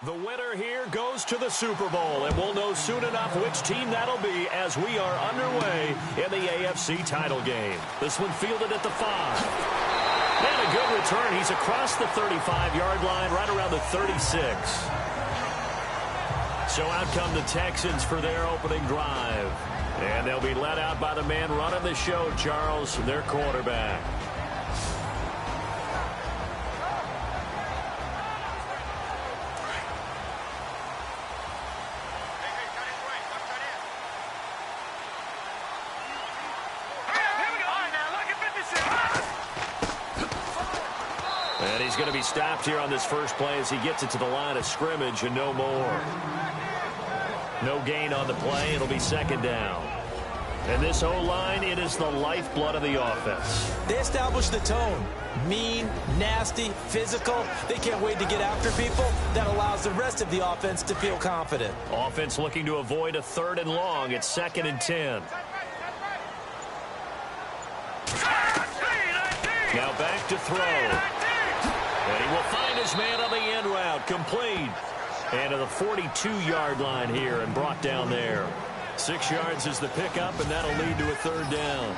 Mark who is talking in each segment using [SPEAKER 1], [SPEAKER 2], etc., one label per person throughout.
[SPEAKER 1] The winner here goes to the Super Bowl, and we'll know soon enough which team that'll be as we are underway in the AFC title game. This one fielded at the 5. And a good return. He's across the 35-yard line, right around the 36. So out come the Texans for their opening drive. And they'll be led out by the man running the show, Charles, their quarterback. And he's going to be stopped here on this first play as he gets it to the line of scrimmage and no more. No gain on the play. It'll be second down. And this O-line, it is the lifeblood of the offense.
[SPEAKER 2] They established the tone. Mean, nasty, physical. They can't wait to get after people. That allows the rest of the offense to feel confident.
[SPEAKER 1] Offense looking to avoid a 3rd and long. It's 2nd and 10. Now back to throw. And he will find his man on the end route. Complete. And to the 42-yard line here and brought down there. 6 yards is the pickup, and that'll lead to a 3rd down.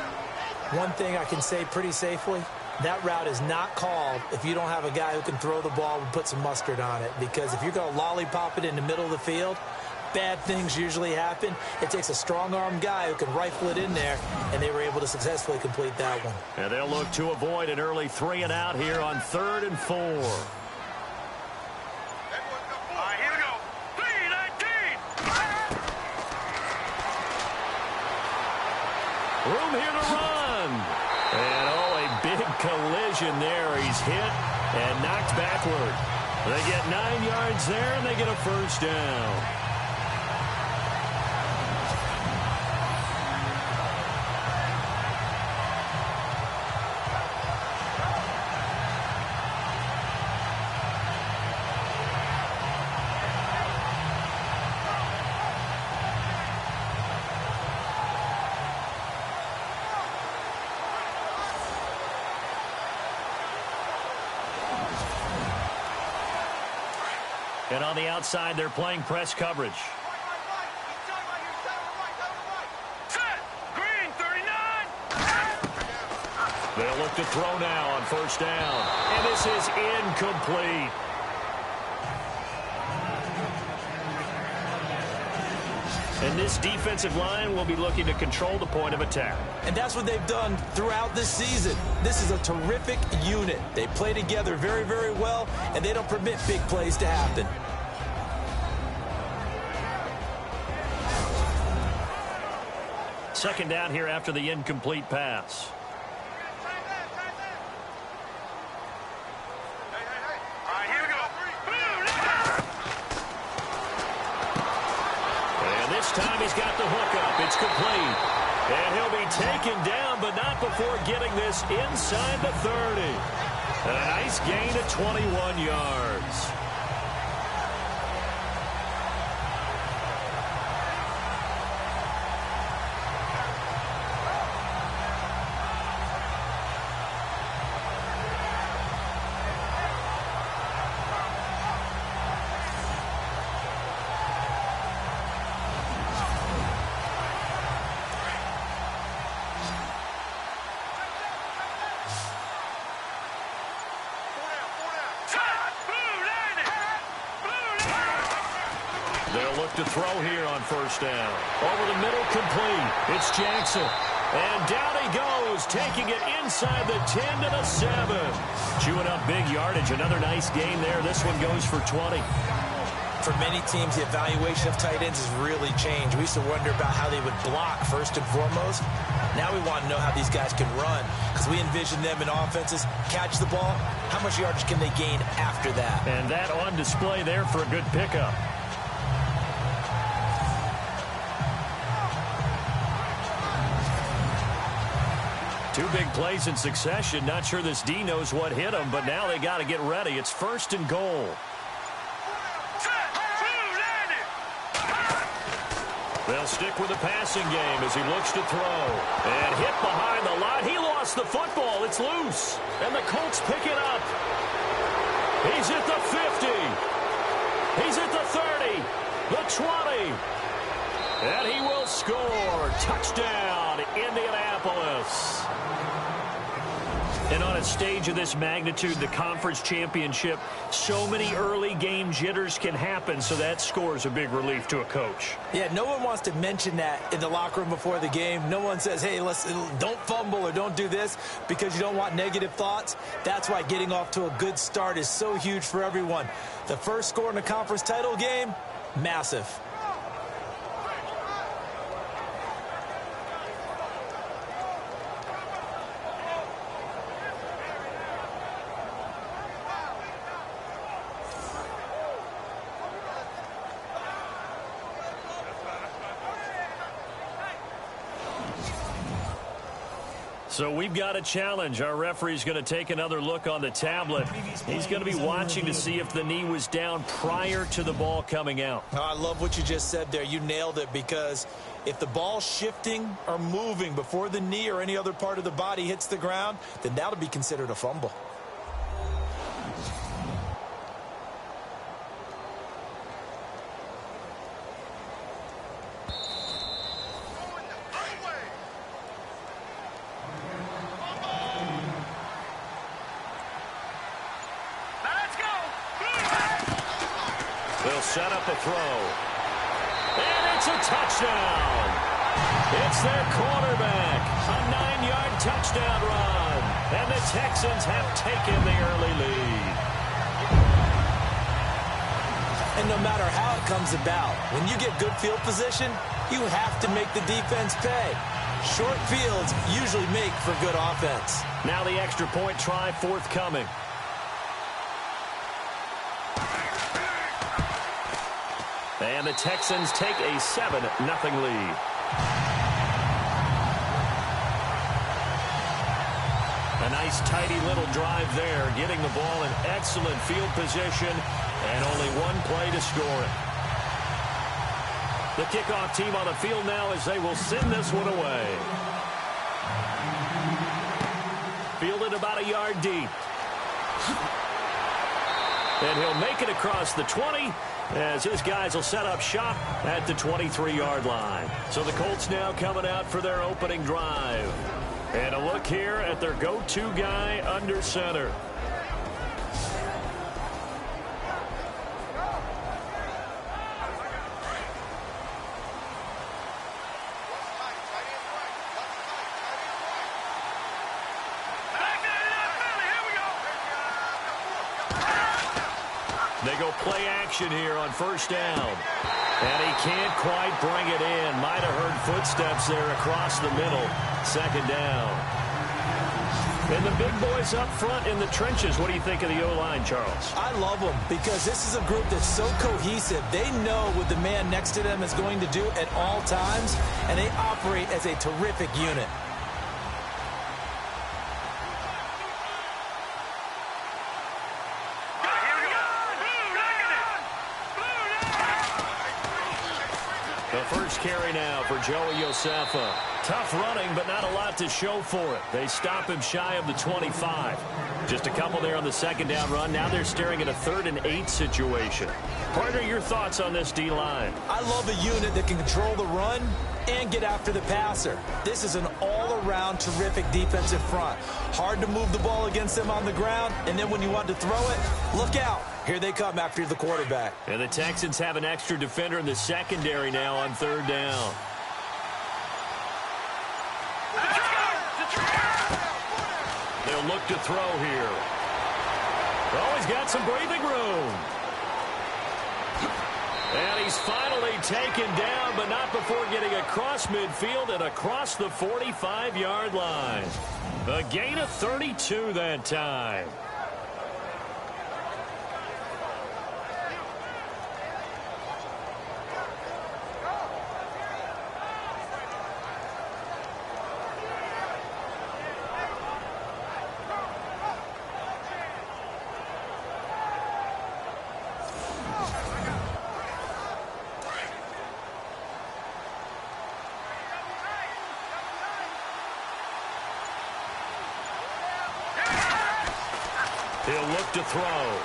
[SPEAKER 2] One thing I can say pretty safely, that route is not called if you don't have a guy who can throw the ball and put some mustard on it. Because if you're going to lollipop it in the middle of the field, bad things usually happen. It takes a strong-armed guy who can rifle it in there, and they were able to successfully complete that one.
[SPEAKER 1] And they'll look to avoid an early 3 and out here on 3rd and 4. Room here to run. And, a big collision there. He's hit and knocked backward. They get 9 yards there, and they get a 1st down. And on the outside, they're playing press coverage.
[SPEAKER 3] Set! Green, 39!
[SPEAKER 1] They'll look to throw now on 1st down. And this is incomplete. And this defensive line will be looking to control the point of attack.
[SPEAKER 2] And that's what they've done throughout this season. This is a terrific unit. They play together very, very well, and they don't permit big plays to happen.
[SPEAKER 1] Second down here after the incomplete pass. Time he's got the hook up. It's complete. And he'll be taken down, but not before getting this inside the 30. A nice gain of 21 yards. They'll look to throw here on 1st down. Over the middle, complete. It's Jackson. And down he goes, taking it inside the 10 to the 7. Chewing up big yardage. Another nice gain there. This one goes for 20.
[SPEAKER 2] For many teams, the evaluation of tight ends has really changed. We used to wonder about how they would block first and foremost. Now we want to know how these guys can run, because we envision them in offenses catch the ball. How much yardage can they gain after that?
[SPEAKER 1] And that on display there for a good pickup. Two big plays in succession. Not sure this D knows what hit him, but now they got to get ready. It's 1st and goal. They'll stick with the passing game as he looks to throw. And hit behind the line. He lost the football. It's loose. And the Colts pick it up. He's at the 50. He's at the 30, the 20, and he will score. Touchdown, Indianapolis. And on a stage of this magnitude, the conference championship, so many early game jitters can happen, so that score is a big relief to a coach.
[SPEAKER 2] Yeah, no one wants to mention that in the locker room before the game. No one says, hey, don't fumble or don't do this because you don't want negative thoughts. That's why getting off to a good start is so huge for everyone. The first score in the conference title game, massive.
[SPEAKER 1] So we've got a challenge. Our referee's going to take another look on the tablet. He's going to be watching to see if the knee was down prior to the ball coming out.
[SPEAKER 2] Oh, I love what you just said there. You nailed it, because if the ball's shifting or moving before the knee or any other part of the body hits the ground, then that'll be considered a fumble.
[SPEAKER 1] They'll set up a throw. And it's a touchdown. It's their quarterback. A 9-yard touchdown run. And the Texans have taken the early lead.
[SPEAKER 2] And no matter how it comes about, when you get good field position, you have to make the defense pay. Short fields usually make for good offense.
[SPEAKER 1] Now the extra point try forthcoming. And the Texans take a 7-0 lead. A nice, tidy little drive there, getting the ball in excellent field position, and only one play to score it. The kickoff team on the field now as they will send this one away. Fielded about a yard deep. And he'll make it across the 20 as his guys will set up shop at the 23-yard line. So the Colts now coming out for their opening drive. And a look here at their go-to guy under center. They go play action here on first down. And he can't quite bring it in. Might have heard footsteps there across the middle. Second down. And the big boys up front in the trenches. What do you think of the O-line, Charles?
[SPEAKER 2] I love them because this is a group that's so cohesive. They know what the man next to them is going to do at all times, and they operate as a terrific unit.
[SPEAKER 1] The first carry now for Joey Josefa. Tough running, but not a lot to show for it. They stop him shy of the 25. Just a couple there on the second down run. Now they're staring at a 3rd and 8 situation. Partner, your thoughts on this D-line?
[SPEAKER 2] I love a unit that can control the run and get after the passer. This is an all-around terrific defensive front. Hard to move the ball against them on the ground, and then when you want to throw it, look out. Here they come after the quarterback.
[SPEAKER 1] And the Texans have an extra defender in the secondary now on 3rd down. They'll look to throw here. Oh, he's got some breathing room. And he's finally taken down, but not before getting across midfield and across the 45-yard line. A gain of 32 that time. He'll look to throw.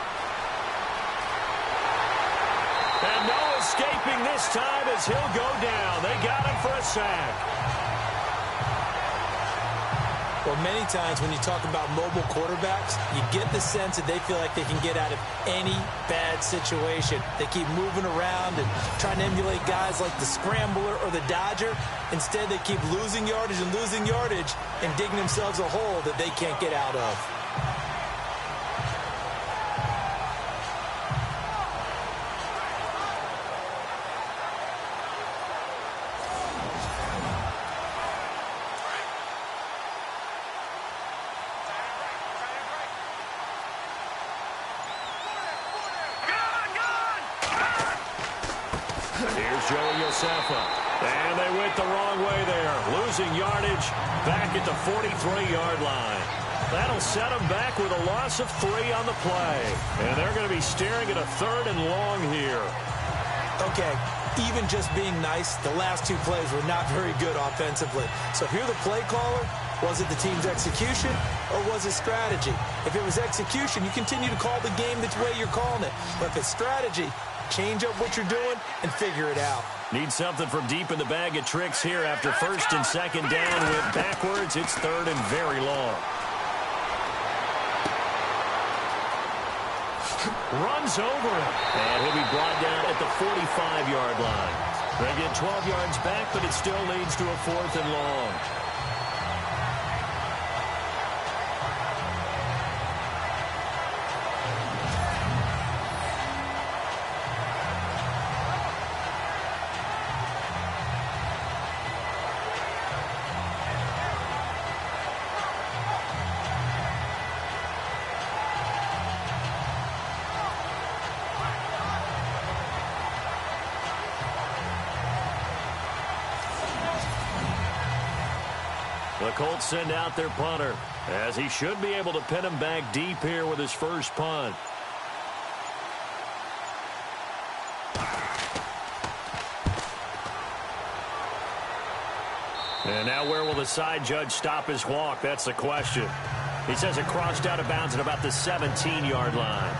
[SPEAKER 1] And no escaping this time as he'll go down. They got him for a sack.
[SPEAKER 2] Well, many times when you talk about mobile quarterbacks, you get the sense that they feel like they can get out of any bad situation. They keep moving around and trying to emulate guys like the scrambler or the dodger. Instead, they keep losing yardage and digging themselves a hole that they can't get out of.
[SPEAKER 1] And they went the wrong way there. Losing yardage back at the 43-yard line. That'll set them back with a loss of 3 on the play. And they're going to be staring at a 3rd and long here.
[SPEAKER 2] Okay, even just being nice, the last 2 plays were not very good offensively. So if you're the play caller, was it the team's execution or was it strategy? If it was execution, you continue to call the game the way you're calling it. But if it's strategy, change up what you're doing and figure it out.
[SPEAKER 1] Need something from deep in the bag of tricks here after 1st and 2nd down. Went backwards. It's 3rd and very long. Runs over him. And he'll be brought down at the 45-yard line. They get 12 yards back, but it still leads to a 4th and long. The Colts send out their punter, as he should be able to pin him back deep here with his first punt. And now where will the side judge stop his walk? That's the question. He says it crossed out of bounds at about the 17-yard line.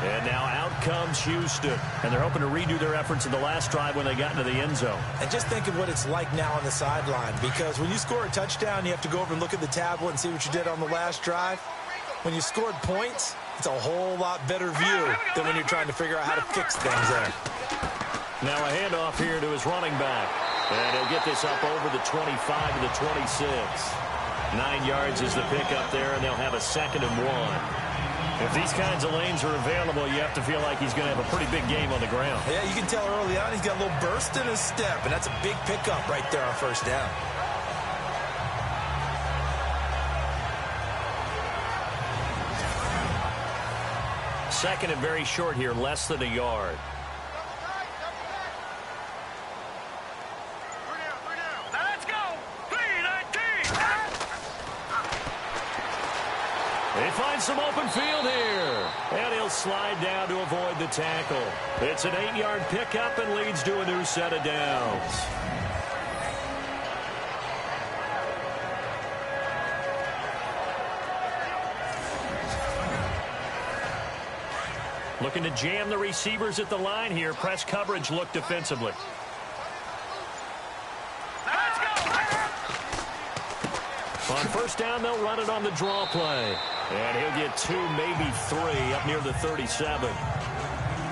[SPEAKER 1] And now out comes Houston. And they're hoping to redo their efforts in the last drive when they got into the end zone.
[SPEAKER 2] And just think of what it's like now on the sideline. Because when you score a touchdown, you have to go over and look at the tablet and see what you did on the last drive. When you scored points, it's a whole lot better view than when you're trying to figure out how to fix things there.
[SPEAKER 1] Now a handoff here to his running back. And he'll get this up over the 25 to the 26. 9 yards is the pickup there, and they'll have a 2nd and 1. If these kinds of lanes are available, you have to feel like he's going to have a pretty big game on the ground.
[SPEAKER 2] Yeah, you can tell early on he's got a little burst in his step, and that's a big pickup right there on 1st down.
[SPEAKER 1] Second and very short here, less than a yard.
[SPEAKER 3] Let's go. 3-19.
[SPEAKER 1] They find some open field here. And he'll slide down to avoid the tackle. It's an 8-yard pickup and leads to a new set of downs. Looking to jam the receivers at the line here. Press coverage look defensively.
[SPEAKER 3] Let's go.
[SPEAKER 1] On 1st down, they'll run it on the draw play. And he'll get 2, maybe 3 up near the 37.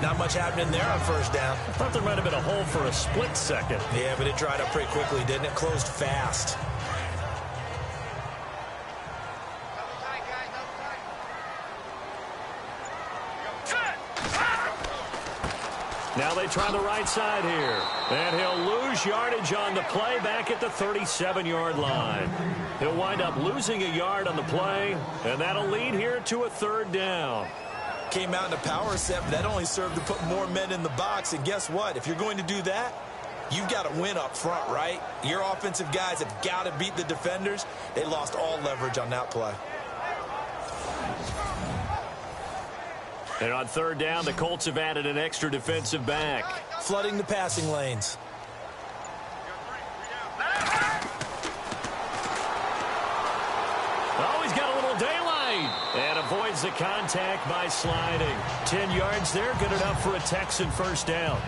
[SPEAKER 2] Not much happening there on 1st down.
[SPEAKER 1] I thought there might have been a hole for a split second.
[SPEAKER 2] Yeah, but it dried up pretty quickly, didn't it? Closed fast.
[SPEAKER 1] Now they try the right side here. And he'll lose yardage on the play back at the 37-yard line. He'll wind up losing a yard on the play, and that'll lead here to a 3rd down.
[SPEAKER 2] Came out in a power set, but that only served to put more men in the box. And guess what? If you're going to do that, you've got to win up front, right? Your offensive guys have got to beat the defenders. They lost all leverage on that play.
[SPEAKER 1] And on 3rd down, the Colts have added an extra defensive back.
[SPEAKER 2] Flooding the passing lanes. Oh,
[SPEAKER 1] he's got a little daylight. And avoids avoids the contact by sliding. 10 yards there, good enough for a Texan first down.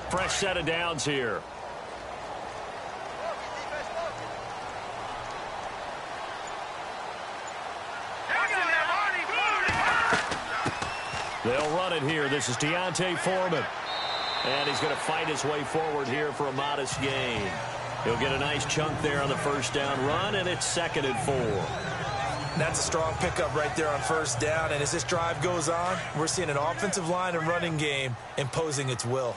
[SPEAKER 1] Fresh set of downs here. They'll run it here. This is Deontay Foreman. And he's going to fight his way forward here for a modest gain. He'll get a nice chunk there on the first down run, and it's 2nd and 4.
[SPEAKER 2] That's a strong pickup right there on first down. And as this drive goes on, we're seeing an offensive line and running game imposing its will.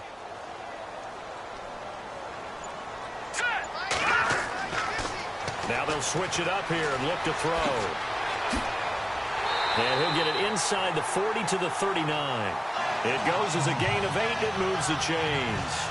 [SPEAKER 1] Now they'll switch it up here and look to throw. And he'll get it inside the 40 to the 39. It goes as a gain of 8. It moves the chains.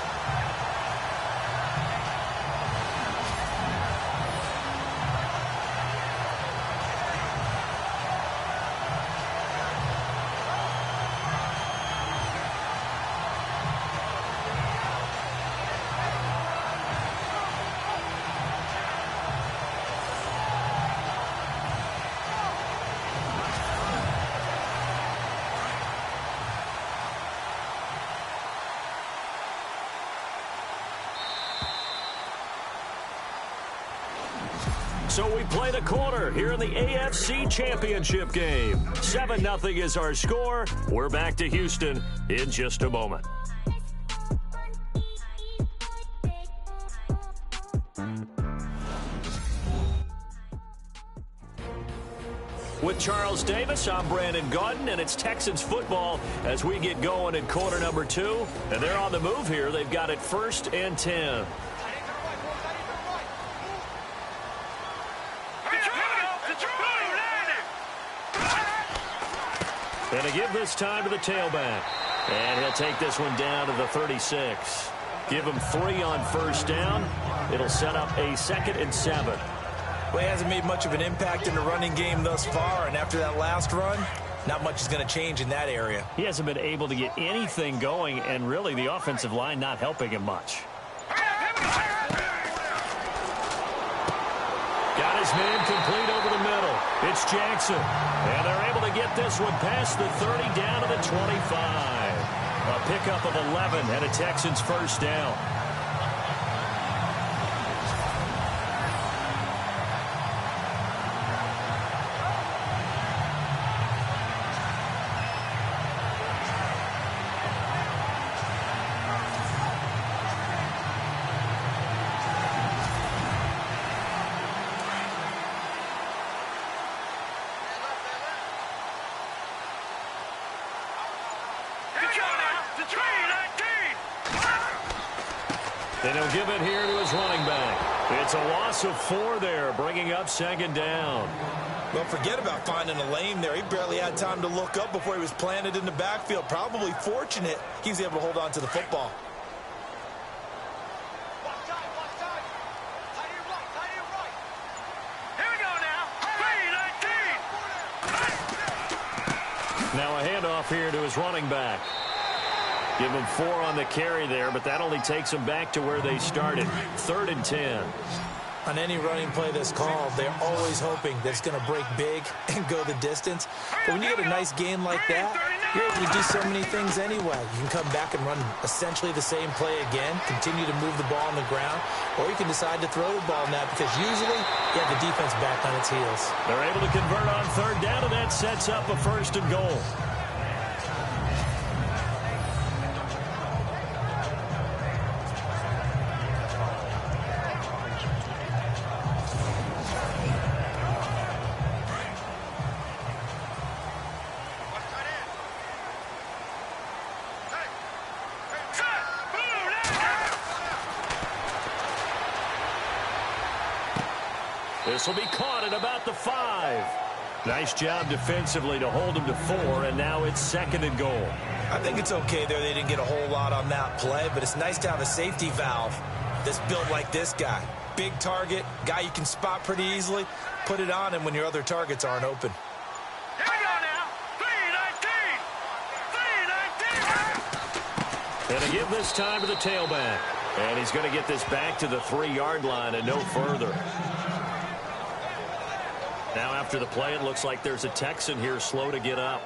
[SPEAKER 1] So we play the quarter here in the AFC Championship game. 7-0 is our score. We're back to Houston in just a moment. With Charles Davis, I'm Brandon Gaudin, and it's Texans football as we get going in quarter number 2. And they're on the move here. They've got it 1st and 10. And to give this time to the tailback. And he'll take this one down to the 36. Give him 3 on first down. It'll set up a 2nd and 7.
[SPEAKER 2] Well, he hasn't made much of an impact in the running game thus far, and after that last run, not much is going to change in that area.
[SPEAKER 1] He hasn't been able to get anything going, and really the offensive line not helping him much. Got his man complete over the middle. It's Jackson. And they're able to get this one past the 30 down to the 25. A pickup of 11 and a Texans first down. And he'll give it here to his running back. It's a loss of 4 there, bringing up 2nd down.
[SPEAKER 2] Well, forget about finding a lane there. He barely had time to look up before he was planted in the backfield. Probably fortunate he was able to hold on to the football.
[SPEAKER 1] Now a handoff here to his running back. Give him 4 on the carry there, but that only takes them back to where they started. 3rd and 10.
[SPEAKER 2] On any running play that's called, they're always hoping that it's going to break big and go the distance. But when you get a nice gain like that, you're able to do so many things anyway. You can come back and run essentially the same play again, continue to move the ball on the ground, or you can decide to throw the ball now because usually you have the defense back on its heels.
[SPEAKER 1] They're able to convert on 3rd down, and that sets up a 1st and goal. This will be caught at about the 5. Nice job defensively to hold him to 4, and now it's 2nd and goal.
[SPEAKER 2] I think it's okay there. They didn't get a whole lot on that play, but it's nice to have a safety valve that's built like this guy. Big target, guy you can spot pretty easily. Put it on him when your other targets aren't open.
[SPEAKER 3] Here we go now. 3-19. 3-19.
[SPEAKER 1] And to give this time to the tailback. And he's going to get this back to the 3-yard line and no further. Now after the play, it looks like there's a Texan here slow to get up.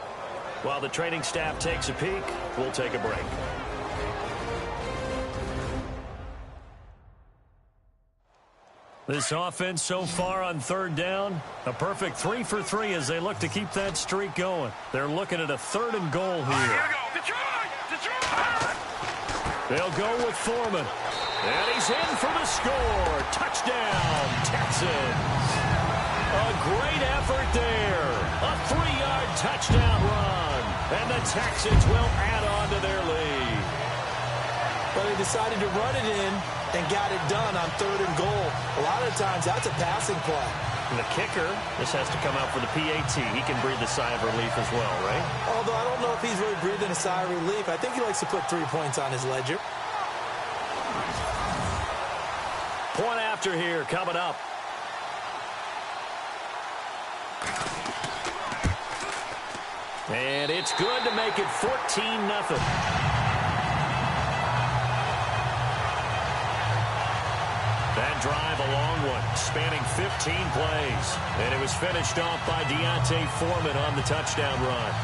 [SPEAKER 1] While the training staff takes a peek, we'll take a break. This offense so far on third down, a perfect 3 for 3 as they look to keep that streak going. They're looking at a 3rd and goal here.
[SPEAKER 3] Here we go. Detroit! Detroit!
[SPEAKER 1] They'll go with Foreman. And he's in for the score. Touchdown, Texans. A great effort there. A 3-yard touchdown run. And the Texans will add on to their lead.
[SPEAKER 2] Well, they decided to run it in and got it done on 3rd and goal. A lot of times, that's a passing play.
[SPEAKER 1] And the kicker, this has to come out for the PAT. He can breathe a sigh of relief as well, right?
[SPEAKER 2] Although I don't know if he's really breathing a sigh of relief. I think he likes to put 3 points on his ledger.
[SPEAKER 1] Point after here coming up. And it's good to make it 14-0. That drive, a long one, spanning 15 plays. And it was finished off by Deontay Foreman on the touchdown run.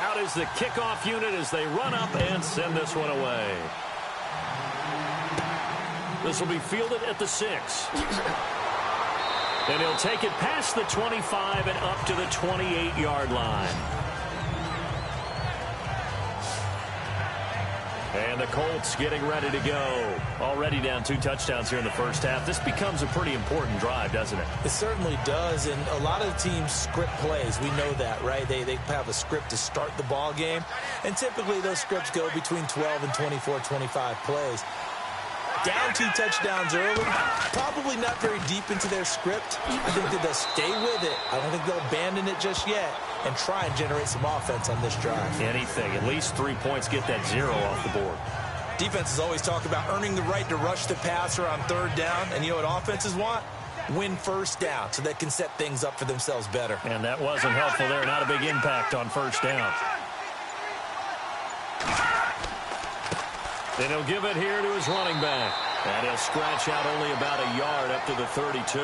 [SPEAKER 1] Out is the kickoff unit as they run up and send this one away. This will be fielded at the 6. And he'll take it past the 25 and up to the 28-yard line. And the Colts getting ready to go. Already down 2 touchdowns here in the first half. This becomes a pretty important drive, doesn't it?
[SPEAKER 2] It certainly does, and a lot of teams script plays. We know that, right? They have a script to start the ball game, and typically those scripts go between 12 and 24, 25 plays. Down 2 touchdowns early, probably not very deep into their script. I think that they'll stay with it. I don't think they'll abandon it just yet and try and generate some offense on this drive.
[SPEAKER 1] Anything. At least 3 points, get that 0 off the board.
[SPEAKER 2] Defenses always talk about earning the right to rush the passer on 3rd down. And you know what offenses want? Win 1st down so they can set things up for themselves better.
[SPEAKER 1] And that wasn't helpful there. Not a big impact on 1st down. And he'll give it here to his running back. And he'll scratch out only about a yard up to the 32.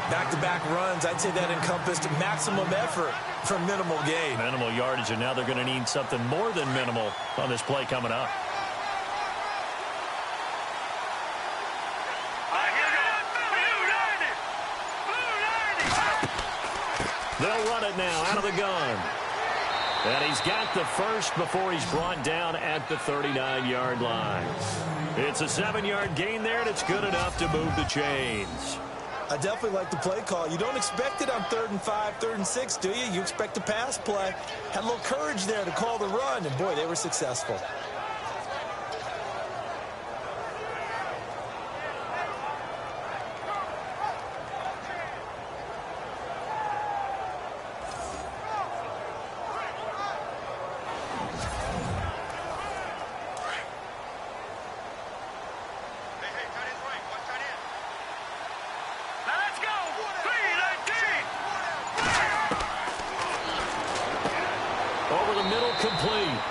[SPEAKER 2] Back-to-back runs, I'd say that encompassed maximum effort for minimal gain.
[SPEAKER 1] Minimal yardage, and now they're going to need something more than minimal on this play coming up. They'll run it now out of the gun. And he's got the first before he's brought down at the 39-yard line. It's a 7-yard gain there, and it's good enough to move the chains.
[SPEAKER 2] I definitely like the play call. You don't expect it on 3rd and 5, 3rd and 6, do you? You expect a pass play. Had a little courage there to call the run, and boy, they were successful.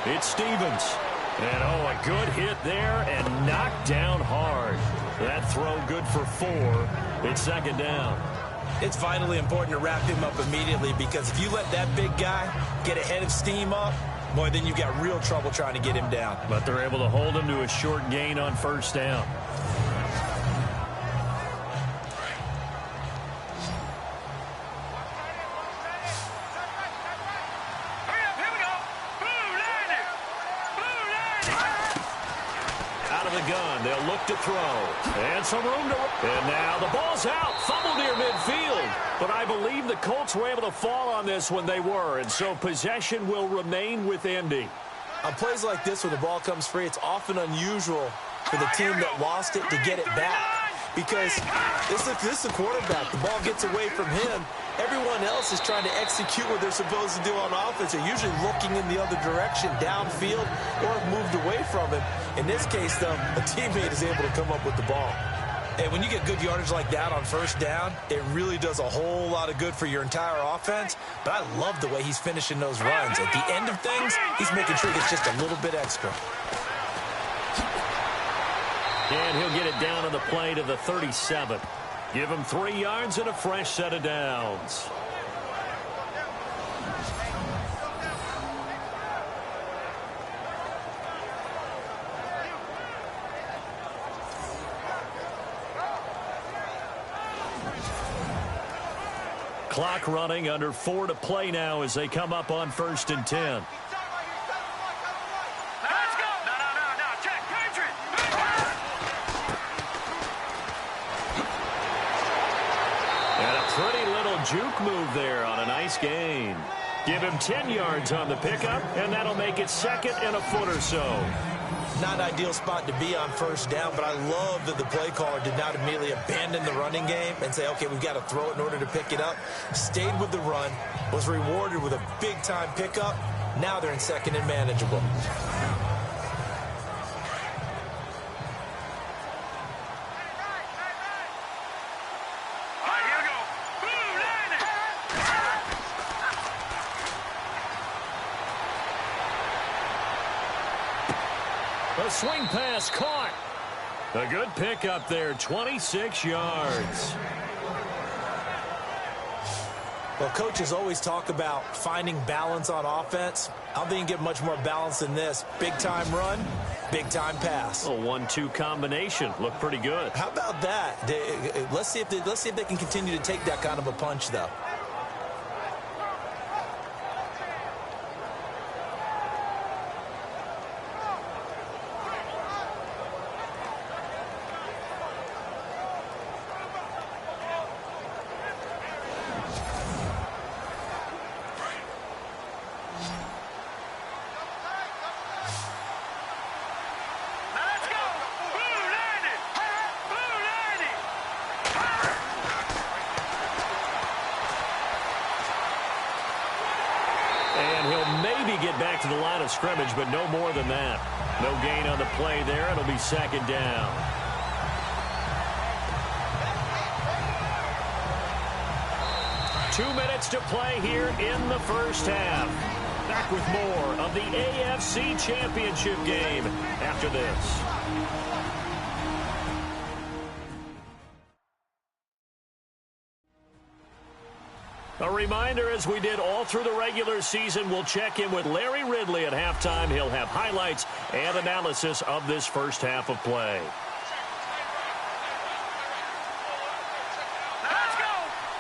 [SPEAKER 1] It's Stevens. And, oh, a good hit there and knocked down hard. That throw good for 4. It's 2nd down.
[SPEAKER 2] It's vitally important to wrap him up immediately because if you let that big guy get a head of steam up, boy, then you've got real trouble trying to get him down.
[SPEAKER 1] But they're able to hold him to a short gain on 1st down. They'll look to throw. And some room to... And now the ball's out. Fumble near midfield. But I believe the Colts were able to fall on this when they were. And so possession will remain with Indy.
[SPEAKER 2] On plays like this, when the ball comes free, it's often unusual for the team that lost it to get it back. Because this is a quarterback. The ball gets away from him. Everyone else is trying to execute what they're supposed to do on offense. They're usually looking in the other direction, downfield, or have moved away from him. In this case, though, a teammate is able to come up with the ball. And when you get good yardage like that on first down, it really does a whole lot of good for your entire offense. But I love the way he's finishing those runs. At the end of things, he's making sure he gets just a little bit extra.
[SPEAKER 1] And he'll get it down on the play to the 37. Give him 3 yards and a fresh set of downs. Clock running, under 4 to play now as they come up on 1st and 10. Pretty little juke move there on a nice gain. Give him 10 yards on the pickup, and that'll make it 2nd and a foot or so.
[SPEAKER 2] Not an ideal spot to be on first down, but I love that the play caller did not immediately abandon the running game and say, okay, we've got to throw it in order to pick it up. Stayed with the run, was rewarded with a big-time pickup. Now they're in 2nd and manageable.
[SPEAKER 1] A swing pass caught. A good pickup there, 26 yards.
[SPEAKER 2] Well, coaches always talk about finding balance on offense. I don't think you can get much more balance than this. Big-time run, big-time pass.
[SPEAKER 1] A 1-2 combination. Looked pretty good.
[SPEAKER 2] How about that? Let's see if they can continue to take that kind of a punch, though.
[SPEAKER 1] Get back to the line of scrimmage, but no more than that. No gain on the play there. It'll be 2nd down. Two minutes to play here in the first half. Back with more of the AFC Championship game after this. A reminder, as we did all through the regular season, we'll check in with Larry Ridley at halftime. He'll have highlights and analysis of this first half of play.
[SPEAKER 3] Let's go!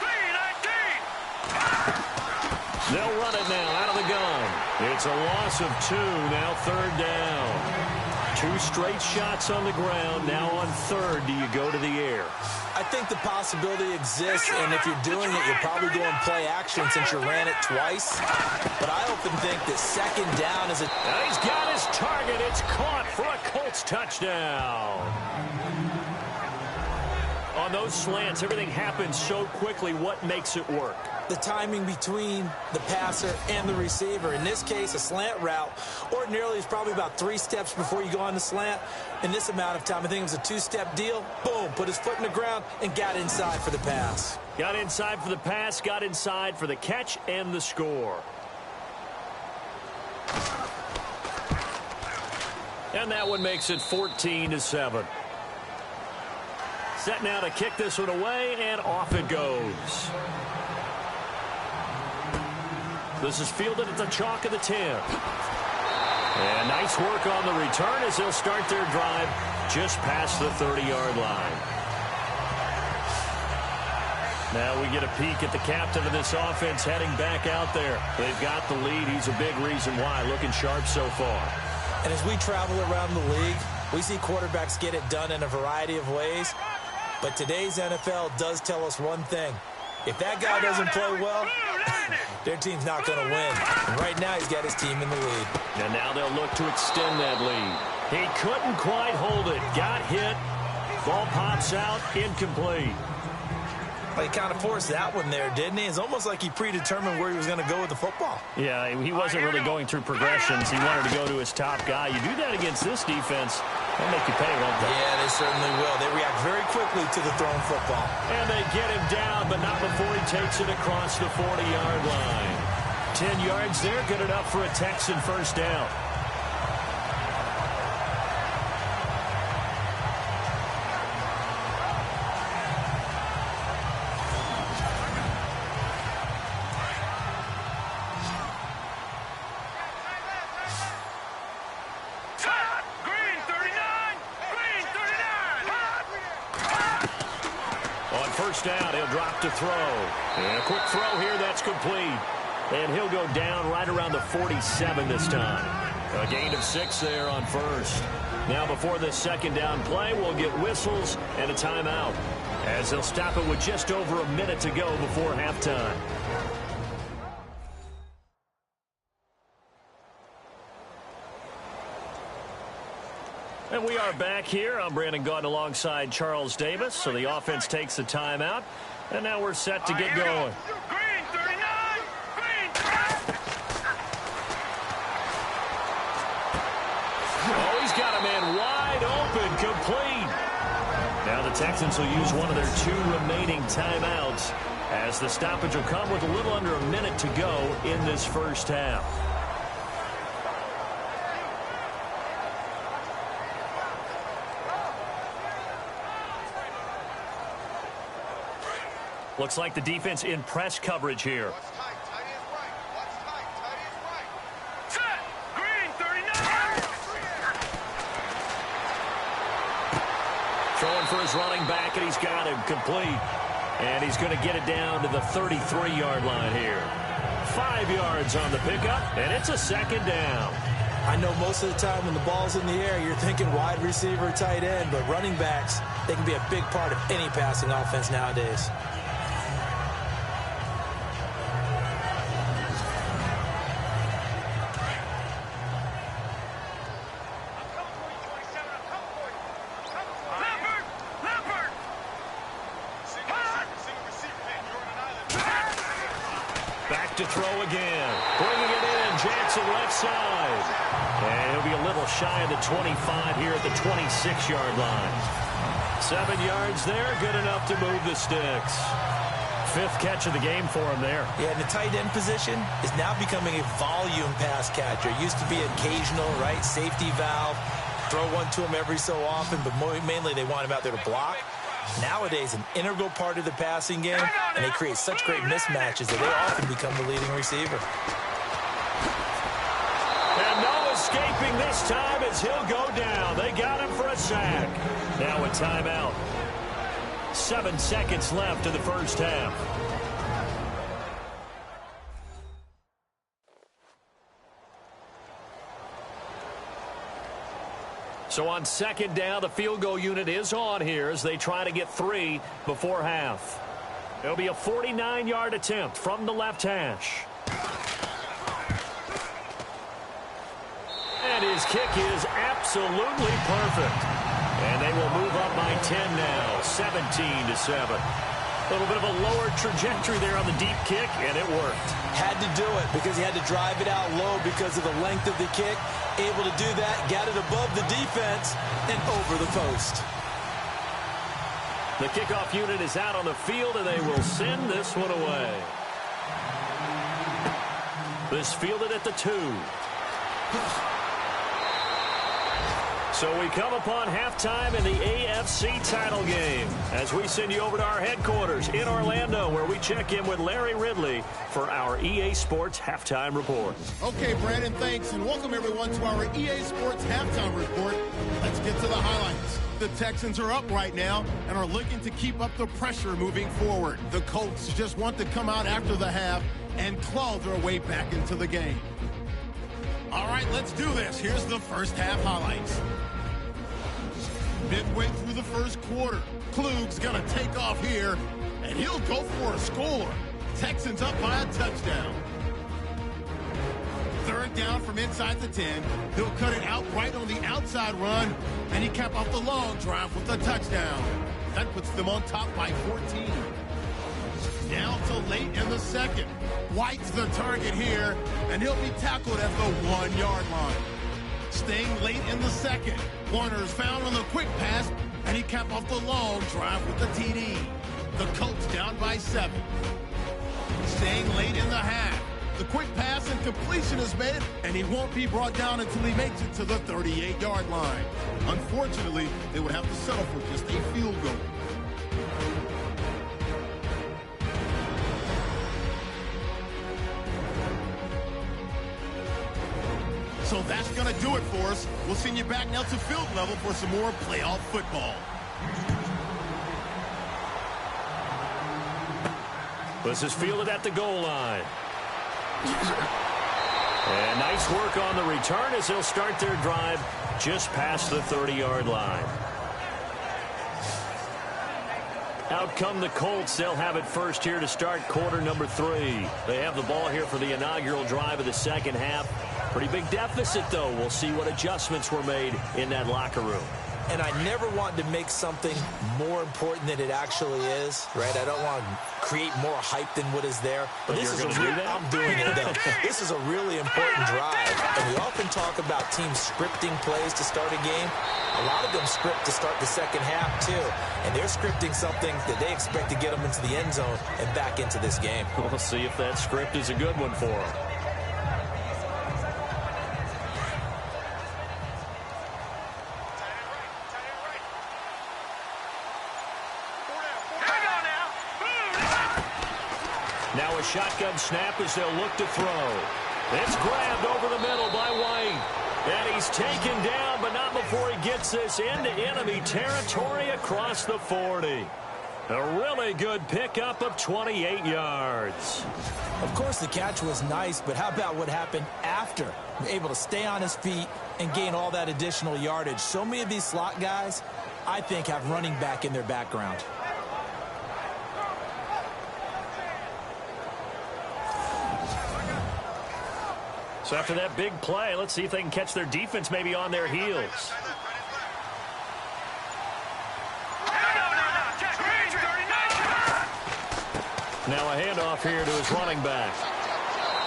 [SPEAKER 3] 3-19!
[SPEAKER 1] They'll run it now out of the gun. It's a loss of 2, now 3rd down. 2 straight shots on the ground. Now on 3rd, do you go to the air?
[SPEAKER 2] I think the possibility exists, and if you're doing it, you're probably going play action since you ran it twice. But I often think that 2nd down is a...
[SPEAKER 1] And he's got his target. It's caught for a Colts touchdown. On those slants, everything happens so quickly. What makes it work?
[SPEAKER 2] The timing between the passer and the receiver. In this case, a slant route ordinarily is probably about 3 steps before you go on the slant. In this amount of time, I think it was a 2-step deal. Boom, put his foot in the ground and got inside for the pass.
[SPEAKER 1] Got inside for the pass, got inside for the catch and the score. And that one makes it 14-7. Set now to kick this one away, and off it goes. This is fielded at the chalk of the 10. And nice work on the return as they'll start their drive just past the 30-yard line. Now we get a peek at the captain of this offense heading back out there. They've got the lead. He's a big reason why. Looking sharp so far.
[SPEAKER 2] And as we travel around the league, we see quarterbacks get it done in a variety of ways. But today's NFL does tell us one thing. If that guy doesn't play well, their team's not going to win. And right now, he's got his team in the lead.
[SPEAKER 1] And now they'll look to extend that lead. He couldn't quite hold it. Got hit. Ball pops out. Incomplete.
[SPEAKER 2] Well, he kind of forced that one there, didn't he? It's almost like he predetermined where he was going to go with the football.
[SPEAKER 1] Yeah, he wasn't really going through progressions. He wanted to go to his top guy. You do that against this defense, they'll make you pay, won't they?
[SPEAKER 2] Yeah, they certainly will. They react very quickly to the thrown football.
[SPEAKER 1] And they get him down, but not before he takes it across the 40-yard line. 10 yards there, good enough for a Texan first down. Down, he'll drop to throw. And a quick throw here, that's complete. And he'll go down right around the 47 this time. A gain of 6 there on first. Now before this second down play, we'll get whistles and a timeout, as they'll stop it with just over a minute to go before halftime. And we are back here. I'm Brandon Gaunt alongside Charles Davis. So the offense takes the timeout. And now we're set to get going.
[SPEAKER 3] Green 39! Green!
[SPEAKER 1] Oh, he's got a man wide open, complete. Now the Texans will use one of their 2 remaining timeouts, as the stoppage will come with a little under a minute to go in this first half. Looks like the defense in press coverage here.
[SPEAKER 3] Set! Green 39!
[SPEAKER 1] Throwing for his running back, and he's got him complete. And he's going to get it down to the 33-yard line here. 5 yards on the pickup, and it's a second down.
[SPEAKER 2] I know most of the time when the ball's in the air, you're thinking wide receiver, tight end, but running backs, they can be a big part of any passing offense nowadays.
[SPEAKER 1] To throw again. Bringing it in. Jackson left side. And he'll be a little shy of the 25 here at the 26-yard line. 7 yards there. Good enough to move the sticks. 5th catch of the game for him there.
[SPEAKER 2] Yeah, and the tight end position is now becoming a volume pass catcher. It used to be occasional, right? Safety valve. Throw one to him every so often, but mainly they want him out there to block. Nowadays, an integral part of the passing game, and they create such great mismatches that they often become the leading receiver.
[SPEAKER 1] And no escaping this time as he'll go down. They got him for a sack. Now a timeout. 7 seconds left in the first half. So on second down, the field goal unit is on here as they try to get 3 before half. It'll be a 49-yard attempt from the left hash. And his kick is absolutely perfect. And they will move up by 10 now, 17-7. A little bit of a lower trajectory there on the deep kick, and it worked.
[SPEAKER 2] Had to do it because he had to drive it out low because of the length of the kick. Able to do that, got it above the defense and over the post.
[SPEAKER 1] The kickoff unit is out on the field, and they will send this one away. This fielded at the 2. So we come upon halftime in the AFC title game as we send you over to our headquarters in Orlando, where we check in with Larry Ridley for our EA Sports Halftime Report.
[SPEAKER 4] Okay, Brandon, thanks, and welcome everyone to our EA Sports Halftime Report. Let's get to the highlights. The Texans are up right now and are looking to keep up the pressure moving forward. The Colts just want to come out after the half and claw their way back into the game. All right, let's do this. Here's the first half highlights. Midway through the first quarter, Klug's going to take off here, and he'll go for a score. Texans up by a touchdown. Third down from inside the 10. He'll cut it out right on the outside run, and he capped off the long drive with a touchdown. That puts them on top by 14. Down to late in the second. White's the target here, and he'll be tackled at the 1-yard line. Staying late in the second. Warner's found on the quick pass, and he capped off the long drive with the TD. The Colts down by 7. Staying late in the half. The quick pass and completion is made, and he won't be brought down until he makes it to the 38-yard line. Unfortunately, they would have to settle for just a field goal. So that's going to do it for us. We'll send you back now to field level for some more playoff football.
[SPEAKER 1] This is fielded at the goal line. And nice work on the return as they'll start their drive just past the 30-yard line. Out come the Colts. They'll have it first here to start quarter number 3. They have the ball here for the inaugural drive of the second half. Pretty big deficit, though. We'll see what adjustments were made in that locker room.
[SPEAKER 2] And I never want to make something more important than it actually is, right? I don't want to create more hype than what is there. But this is a real, I'm doing it, though. This is a really important drive. And we often talk about teams scripting plays to start a game. A lot of them script to start the second half, too. And they're scripting something that they expect to get them into the end zone and back into this game.
[SPEAKER 1] We'll see if that script is a good one for them. Now a shotgun snap as they'll look to throw. It's grabbed over the middle by White. And he's taken down, but not before he gets this into enemy territory across the 40. A really good pickup of 28 yards.
[SPEAKER 2] Of course, the catch was nice, but how about what happened after? Able to stay on his feet and gain all that additional yardage. So many of these slot guys, I think, have running back in their background.
[SPEAKER 1] So after that big play, let's see if they can catch their defense maybe on their heels. Now a handoff here to his running back.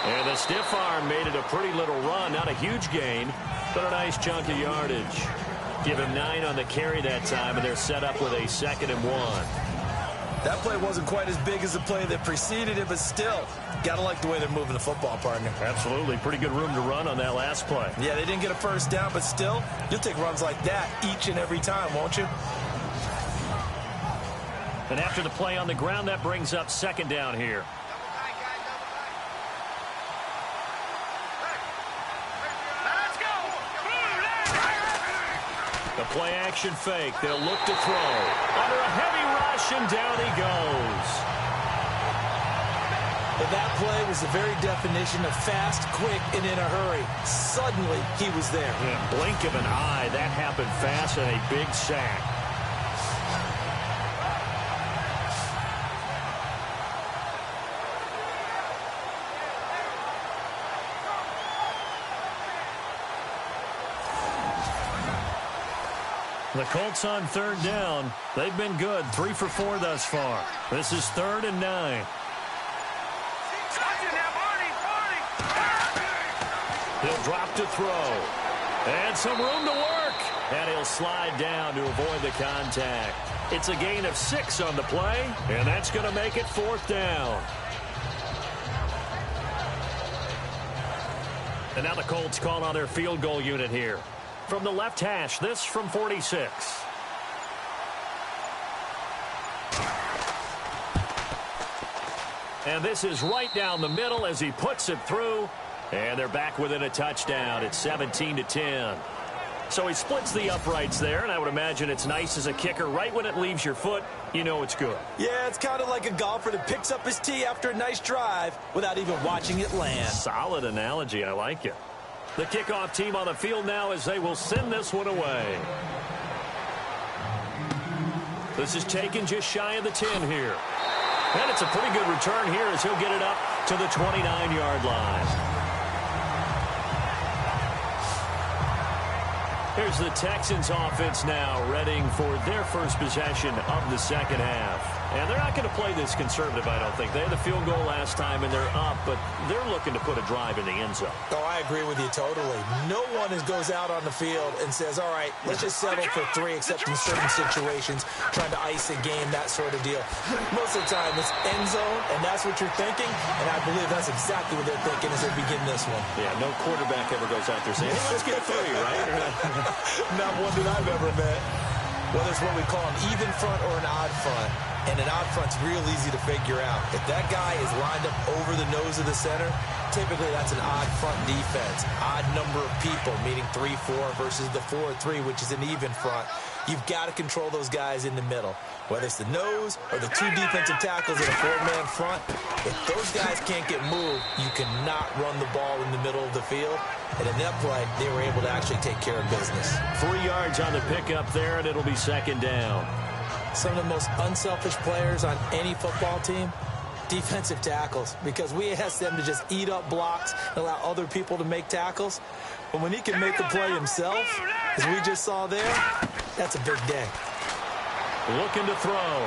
[SPEAKER 1] And the stiff arm made it a pretty little run. Not a huge gain, but a nice chunk of yardage. Give him 9 on the carry that time, and they're set up with a 2nd and 1.
[SPEAKER 2] That play wasn't quite as big as the play that preceded it, but still, gotta like the way they're moving the football, partner.
[SPEAKER 1] Absolutely. Pretty good room to run on that last play.
[SPEAKER 2] Yeah, they didn't get a first down, but still, you'll take runs like that each and every time, won't you?
[SPEAKER 1] And after the play on the ground, that brings up 2nd down here. The play action fake. They'll look to throw. Under a heavy rush, and down he goes.
[SPEAKER 2] But that play was the very definition of fast, quick, and in a hurry. Suddenly, he was there.
[SPEAKER 1] Yeah, blink of an eye. That happened fast, and a big sack. The Colts on 3rd down. They've been good. 3 for 4 thus far. This is 3rd and 9. He'll drop to throw. And some room to work. And he'll slide down to avoid the contact. It's a gain of 6 on the play. And that's going to make it 4th down. And now the Colts call on their field goal unit here. From the left hash, this from 46. And this is right down the middle as he puts it through. And they're back within a touchdown. It's 17-10. So he splits the uprights there, and I would imagine it's nice as a kicker. Right when it leaves your foot, you know it's good.
[SPEAKER 2] Yeah, it's kind of like a golfer that picks up his tee after a nice drive without even watching it land.
[SPEAKER 1] Solid analogy. I like it. The kickoff team on the field now as they will send this one away. This is taken just shy of the 10 here. And it's a pretty good return here as he'll get it up to the 29-yard line. Here's the Texans offense now, readying for their first possession of the second half. And they're not going to play this conservative, I don't think. They had the field goal last time, and they're up, but they're looking to put a drive in the end zone.
[SPEAKER 2] Oh, I agree with you totally. No one goes out on the field and says, all right, let's just settle for 3, except in certain situations, trying to ice a game, that sort of deal. Most of the time, it's end zone, and that's what you're thinking, and I believe that's exactly what they're thinking as they begin this one.
[SPEAKER 1] Yeah, no quarterback ever goes out there saying, hey, let's get 3, right?
[SPEAKER 2] Not one that I've ever met. Whether it's what we call an even front or an odd front. And an odd front's real easy to figure out. If that guy is lined up over the nose of the center, typically that's an odd front defense. Odd number of people, meaning 3-4 versus the 4-3, which is an even front. You've got to control those guys in the middle. Whether it's the nose or the 2 defensive tackles in a 4-man front, if those guys can't get moved, you cannot run the ball in the middle of the field. And in that play, they were able to actually take care of business.
[SPEAKER 1] 3 yards on the pickup there, and it'll be second down.
[SPEAKER 2] Some of the most unselfish players on any football team, defensive tackles, because we ask them to just eat up blocks and allow other people to make tackles. But when he can make the play himself, as we just saw there, that's a big day.
[SPEAKER 1] Looking to throw.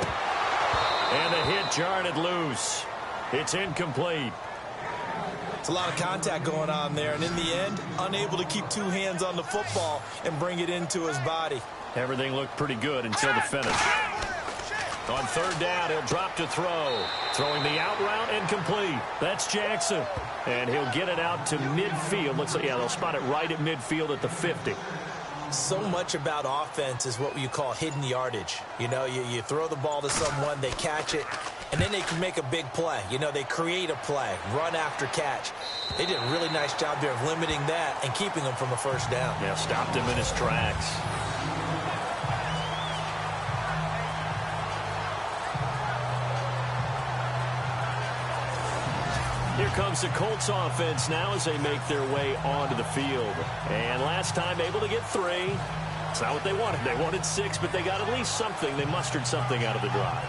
[SPEAKER 1] And the hit jarred it loose. It's incomplete.
[SPEAKER 2] It's a lot of contact going on there, and in the end, unable to keep 2 hands on the football and bring it into his body.
[SPEAKER 1] Everything looked pretty good until the finish. On third down, he'll drop to throw. Throwing the out route incomplete. That's Jackson. And he'll get it out to midfield. Looks like, yeah, they'll spot it right at midfield at the 50.
[SPEAKER 2] So much about offense is what you call hidden yardage. You know, you throw the ball to someone, they catch it, and then they can make a big play. You know, they create a play, run after catch. They did a really nice job there of limiting that and keeping him from a first down.
[SPEAKER 1] Yeah, stopped him in his tracks. Here comes the Colts offense now as they make their way onto the field. And last time able to get 3. It's not what they wanted. They wanted 6, but they got at least something. They mustered something out of the drive.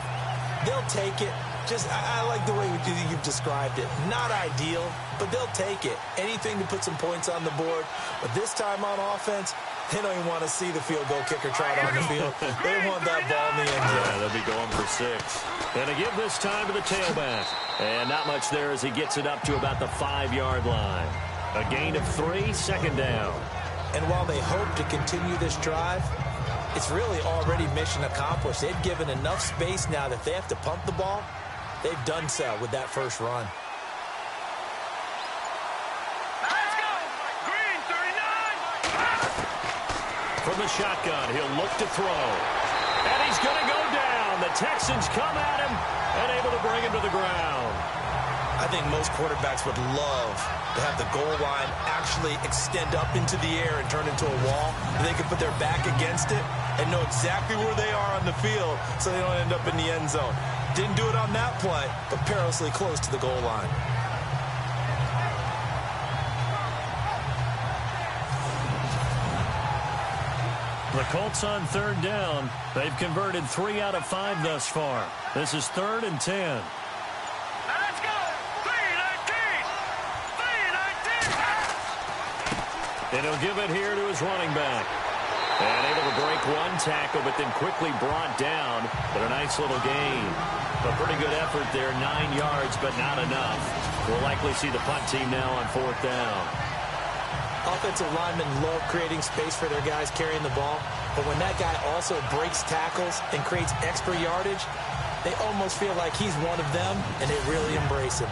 [SPEAKER 2] They'll take it. Just, I like the way you've described it. Not ideal, but they'll take it. Anything to put some points on the board. But this time on offense, they don't even want to see the field goal kicker trot on the field. They want that ball in the end zone.
[SPEAKER 1] Yeah, they'll be going for 6. And to give this time to the tailback. And not much there as he gets it up to about the 5-yard line. A gain of 3, second down.
[SPEAKER 2] And while they hope to continue this drive, it's really already mission accomplished. They've given enough space now that they have to pump the ball. They've done so with that first run.
[SPEAKER 3] Let's go! Green 39!
[SPEAKER 1] From the shotgun, he'll look to throw. And he's going to go down. The Texans come at him and able to bring him to the ground.
[SPEAKER 2] I think most quarterbacks would love to have the goal line actually extend up into the air and turn into a wall. And they can put their back against it and know exactly where they are on the field so they don't end up in the end zone. Didn't do it on that play, but perilously close to the goal line.
[SPEAKER 1] The Colts on third down. They've converted 3 out of 5 thus far. This is 3rd and 10.
[SPEAKER 3] Let's go! 3-19! 3-19!
[SPEAKER 1] And he'll give it here to his running back. And able to break 1 tackle, but then quickly brought down. But a nice little gain. A pretty good effort there, 9 yards, but not enough. We'll likely see the punt team now on 4th down.
[SPEAKER 2] Offensive linemen love creating space for their guys carrying the ball. But when that guy also breaks tackles and creates extra yardage, they almost feel like he's one of them, and they really embrace him.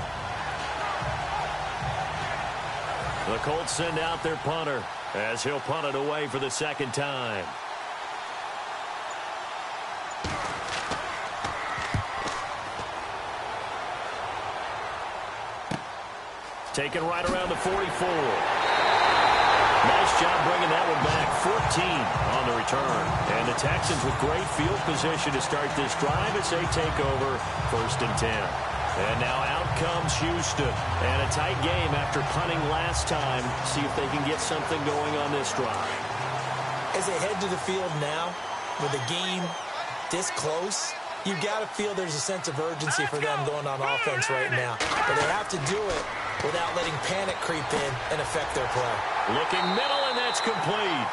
[SPEAKER 1] The Colts send out their punter as he'll punt it away for the second time. Taken right around the 44. Nice job bringing that one back. 14 on the return. And the Texans with great field position to start this drive as they take over 1st and 10. And now out comes Houston. And a tight game after punting last time. See if they can get something going on this drive.
[SPEAKER 2] As they head to the field now, with the game this close, you've got to feel there's a sense of urgency for them going on offense right now. But they have to do it without letting panic creep in and affect their play.
[SPEAKER 1] Looking middle, and that's complete.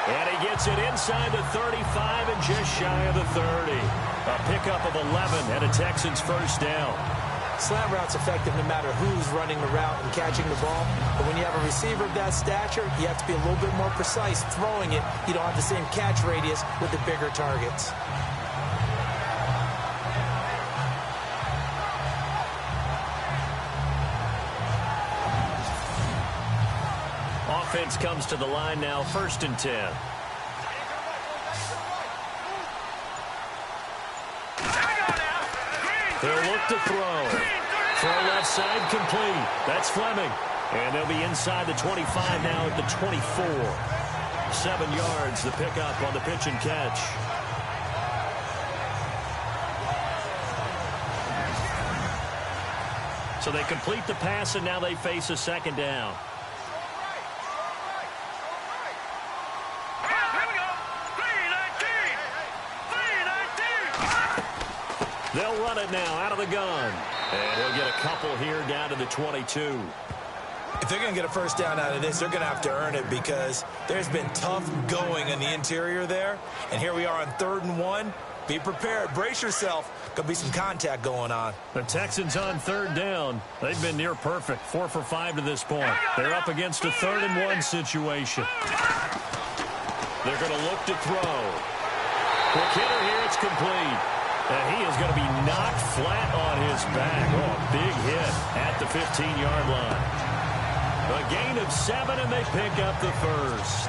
[SPEAKER 1] And he gets it inside the 35 and just shy of the 30. A pickup of 11 and a Texans first down.
[SPEAKER 2] Slant route's effective no matter who's running the route and catching the ball. But when you have a receiver of that stature, you have to be a little bit more precise throwing it. You don't have the same catch radius with the bigger targets.
[SPEAKER 1] Offense comes to the line now, 1st and 10. They'll look to throw. Throw left side complete. That's Fleming. And they'll be inside the 25 now at the 24. 7 yards, the pickup on the pitch and catch. So they complete the pass, and now they face a 2nd down. They'll run it now out of the gun. And he'll get a couple here down to the 22.
[SPEAKER 2] If they're going to get a first down out of this, they're going to have to earn it because there's been tough going in the interior there. And here we are on 3rd and 1. Be prepared. Brace yourself. Going to be some contact going on.
[SPEAKER 1] The Texans on 3rd down. They've been near perfect. 4 for 5 to this point. They're up against a 3rd and 1 situation. They're going to look to throw. Quick hitter here. It's complete. And he is going to be knocked flat on his back. Oh, a big hit at the 15-yard line. A gain of 7, and they pick up the first.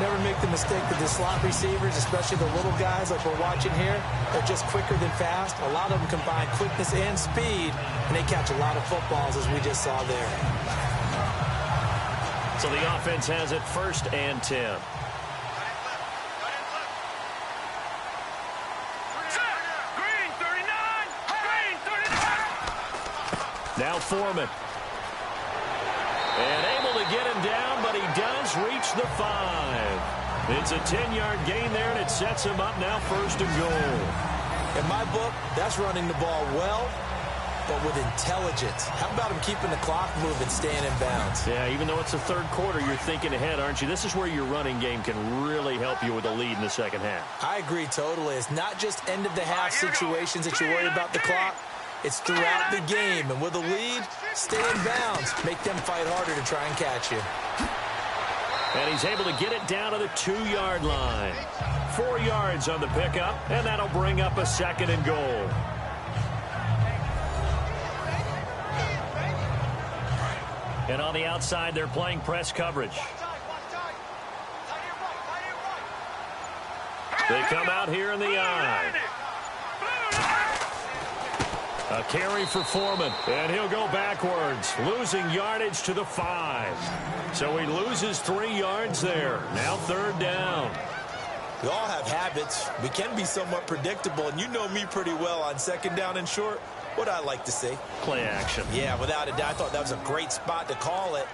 [SPEAKER 2] Never make the mistake with the slot receivers, especially the little guys like we're watching here. They're just quicker than fast. A lot of them combine quickness and speed, and they catch a lot of footballs, as we just saw there.
[SPEAKER 1] So the offense has it 1st and 10. Now Foreman. And able to get him down, but he does reach the 5. It's a 10-yard gain there, and it sets him up now 1st and goal.
[SPEAKER 2] In my book, that's running the ball well, but with intelligence. How about him keeping the clock moving, staying in bounds?
[SPEAKER 1] Yeah, even though it's the 3rd quarter, you're thinking ahead, aren't you? This is where your running game can really help you with a lead in the 2nd half.
[SPEAKER 2] I agree totally. It's not just end-of-the-half situations that you worry about the clock. It's throughout the game, and with a lead, stay in bounds. Make them fight harder to try and catch you.
[SPEAKER 1] And he's able to get it down to the 2-yard line. 4 yards on the pickup, and that'll bring up a 2nd and goal. And on the outside, they're playing press coverage. They come out here in the eye. A carry for Foreman, and he'll go backwards, losing yardage to the 5. So he loses 3 yards there. Now 3rd down.
[SPEAKER 2] We all have habits. We can be somewhat predictable, and you know me pretty well on 2nd down and short. What I like to say?
[SPEAKER 1] Play action.
[SPEAKER 2] Yeah, without a doubt, I thought that was a great spot to call it.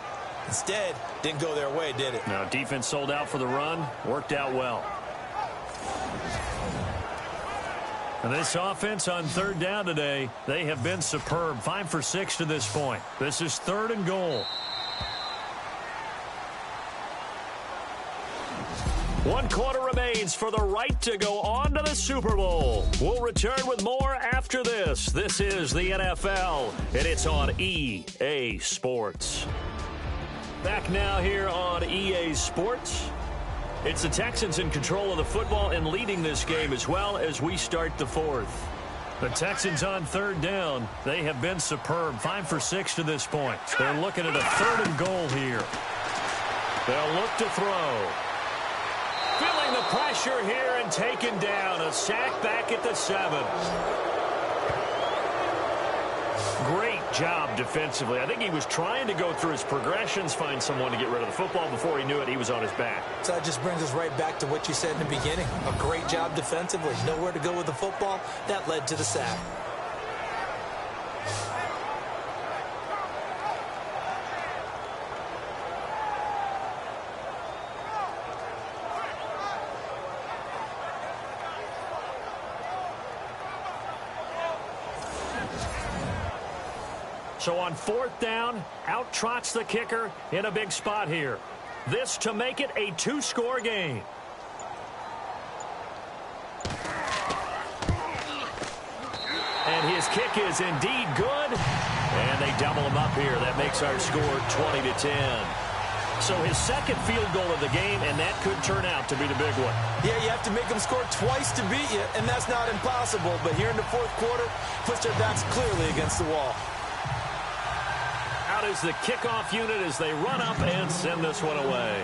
[SPEAKER 2] Instead, didn't go their way, did it?
[SPEAKER 1] No, defense sold out for the run. Worked out well. And this offense on 3rd down today, they have been superb. 5 for 6 to this point. This is 3rd and goal. 1 quarter remains for the right to go on to the Super Bowl. We'll return with more after this. This is the NFL, and it's on EA Sports. Back now here on EA Sports. It's the Texans in control of the football and leading this game as well as we start the 4th. The Texans on 3rd down. They have been superb. 5 for 6 to this point. They're looking at a 3rd and goal here. They'll look to throw. Feeling the pressure here and taken down. A sack back at the 7. Great job defensively. I think he was trying to go through his progressions, find someone to get rid of the football. Before he knew it, he was on his back.
[SPEAKER 2] So that just brings us right back to what you said in the beginning. A great job defensively. Nowhere to go with the football. That led to the sack.
[SPEAKER 1] So on 4th down, out trots the kicker in a big spot here. This to make it a two-score game. And his kick is indeed good. And they double him up here. That makes our score 20-10. So his second field goal of the game, and that could turn out to be the big one.
[SPEAKER 2] Yeah, you have to make them score twice to beat you, and that's not impossible. But here in the fourth quarter, puts their backs clearly against the wall.
[SPEAKER 1] Out is the kickoff unit as they run up and send this one away.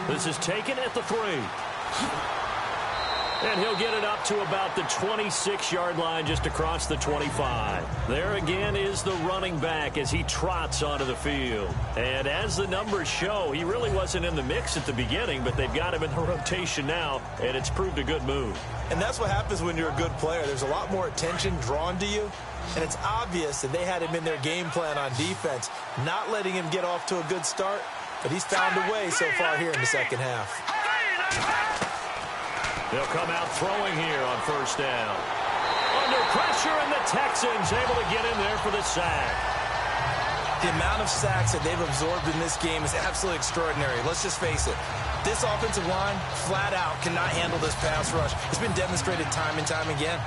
[SPEAKER 1] This is taken at the 3. And he'll get it up to about the 26-yard line, just across the 25. There again is the running back as he trots onto the field. And as the numbers show, he really wasn't in the mix at the beginning, but they've got him in the rotation now, and it's proved a good move.
[SPEAKER 2] And that's what happens when you're a good player. There's a lot more attention drawn to you, and it's obvious that they had him in their game plan on defense, not letting him get off to a good start, but he's found a way so far here in the second half.
[SPEAKER 1] They'll come out throwing here on first down. Under pressure, and the Texans able to get in there for the sack.
[SPEAKER 2] The amount of sacks that they've absorbed in this game is absolutely extraordinary. Let's just face it. This offensive line, flat out, cannot handle this pass rush. It's been demonstrated time and time again.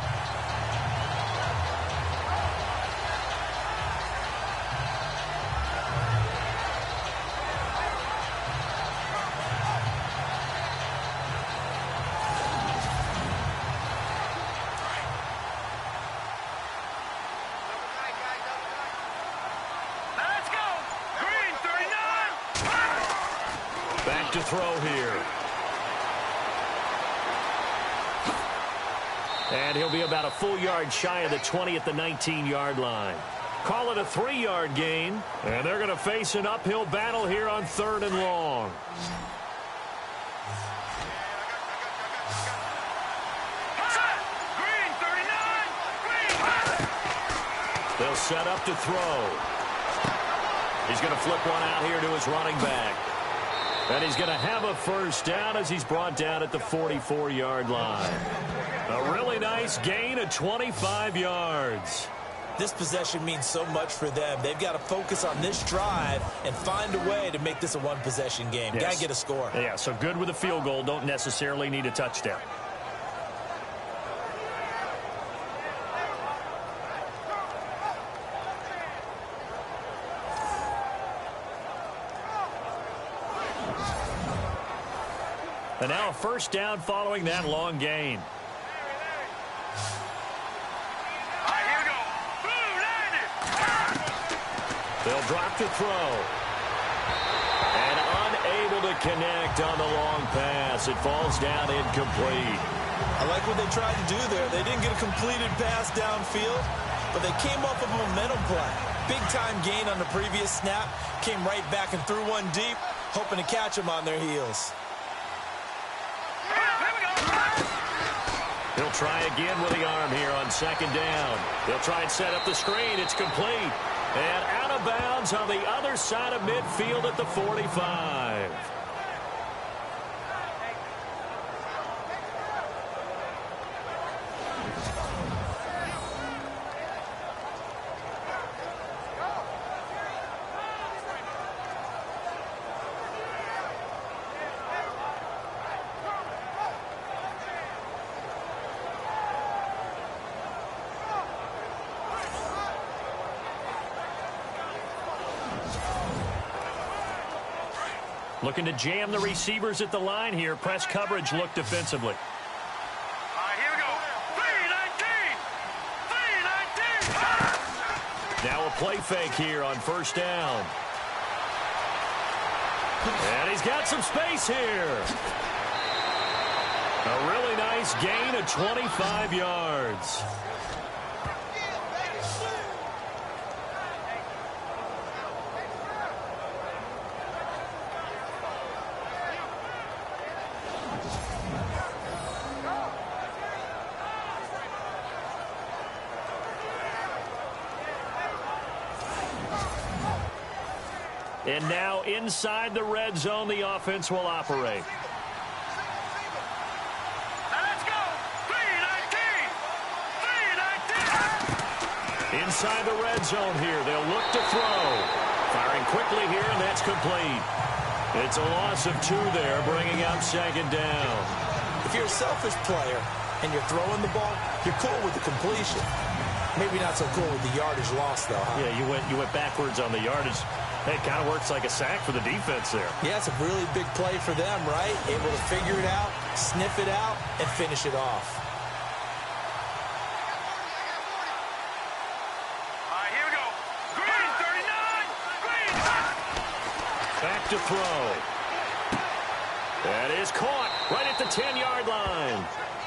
[SPEAKER 1] To throw here. And he'll be about a full yard shy of the 20 at the 19-yard line. Call it a 3-yard gain, and they're going to face an uphill battle here on 3rd and long. They'll set up to throw. He's going to flip one out here to his running back. And he's going to have a first down as he's brought down at the 44-yard line. A really nice gain of 25 yards.
[SPEAKER 2] This possession means so much for them. They've got to focus on this drive and find a way to make this a one-possession game.
[SPEAKER 1] Yes.
[SPEAKER 2] Got to get a score.
[SPEAKER 1] Yeah, so good with a field goal. Don't necessarily need a touchdown. And now a first down following that long gain. They'll drop to throw. And unable to connect on the long pass. It falls down incomplete.
[SPEAKER 2] I like what they tried to do there. They didn't get a completed pass downfield, but they came off of a momentum play. Big-time gain on the previous snap. Came right back and threw one deep, hoping to catch them on their heels.
[SPEAKER 1] He'll try again with the arm here on second down. They'll try and set up the screen. It's complete. And out of bounds on the other side of midfield at the 45. Looking to jam the receivers at the line here. Press coverage look defensively.
[SPEAKER 3] Here we go. 3-19.
[SPEAKER 1] Now a play fake here on first down. And he's got some space here. A really nice gain of 25 yards. And now inside the red zone, the offense will operate.
[SPEAKER 3] Let's go. 3-19.
[SPEAKER 1] Inside the red zone here, they'll look to throw. Firing quickly here, and that's complete. It's a loss of 2 there, bringing up second down.
[SPEAKER 2] If you're a selfish player and you're throwing the ball, you're cool with the completion. Maybe not so cool with the yardage loss, though, huh?
[SPEAKER 1] Yeah, you went backwards on the yardage. It kind of works like a sack for the defense there.
[SPEAKER 2] Yeah, it's a really big play for them, right? Able to figure it out, sniff it out, and finish it off.
[SPEAKER 3] Here we go. Green, 39. Green.
[SPEAKER 1] Back to throw. That is caught right at the 10-yard line.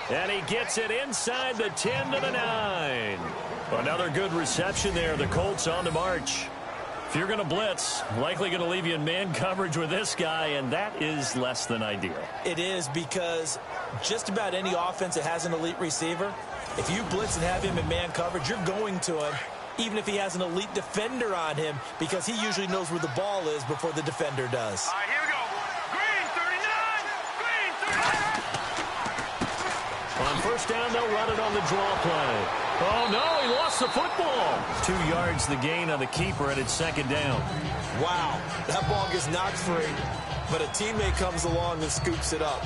[SPEAKER 1] And he gets it inside the 10 to the 9. Another good reception there. The Colts on the march. If you're going to blitz, likely going to leave you in man coverage with this guy, and that is less than ideal.
[SPEAKER 2] It is, because just about any offense that has an elite receiver, if you blitz and have him in man coverage, you're going to him, even if he has an elite defender on him, because he usually knows where the ball is before the defender does.
[SPEAKER 3] Here we go. Green, 39. Green, 39.
[SPEAKER 1] On first down, they'll run it on the draw play. Oh, no, he lost the football. 2 yards the gain on the keeper, and it's second down.
[SPEAKER 2] Wow, that ball gets knocked free, but a teammate comes along and scoops it up.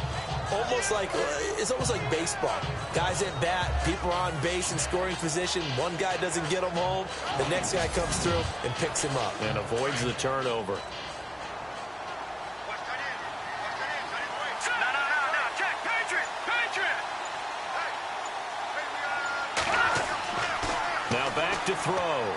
[SPEAKER 2] It's almost like baseball. Guys at bat, people are on base in scoring position. One guy doesn't get him home. The next guy comes through and picks him up.
[SPEAKER 1] And avoids the turnover.
[SPEAKER 3] No. Check. Patriot.
[SPEAKER 1] Now back to throw.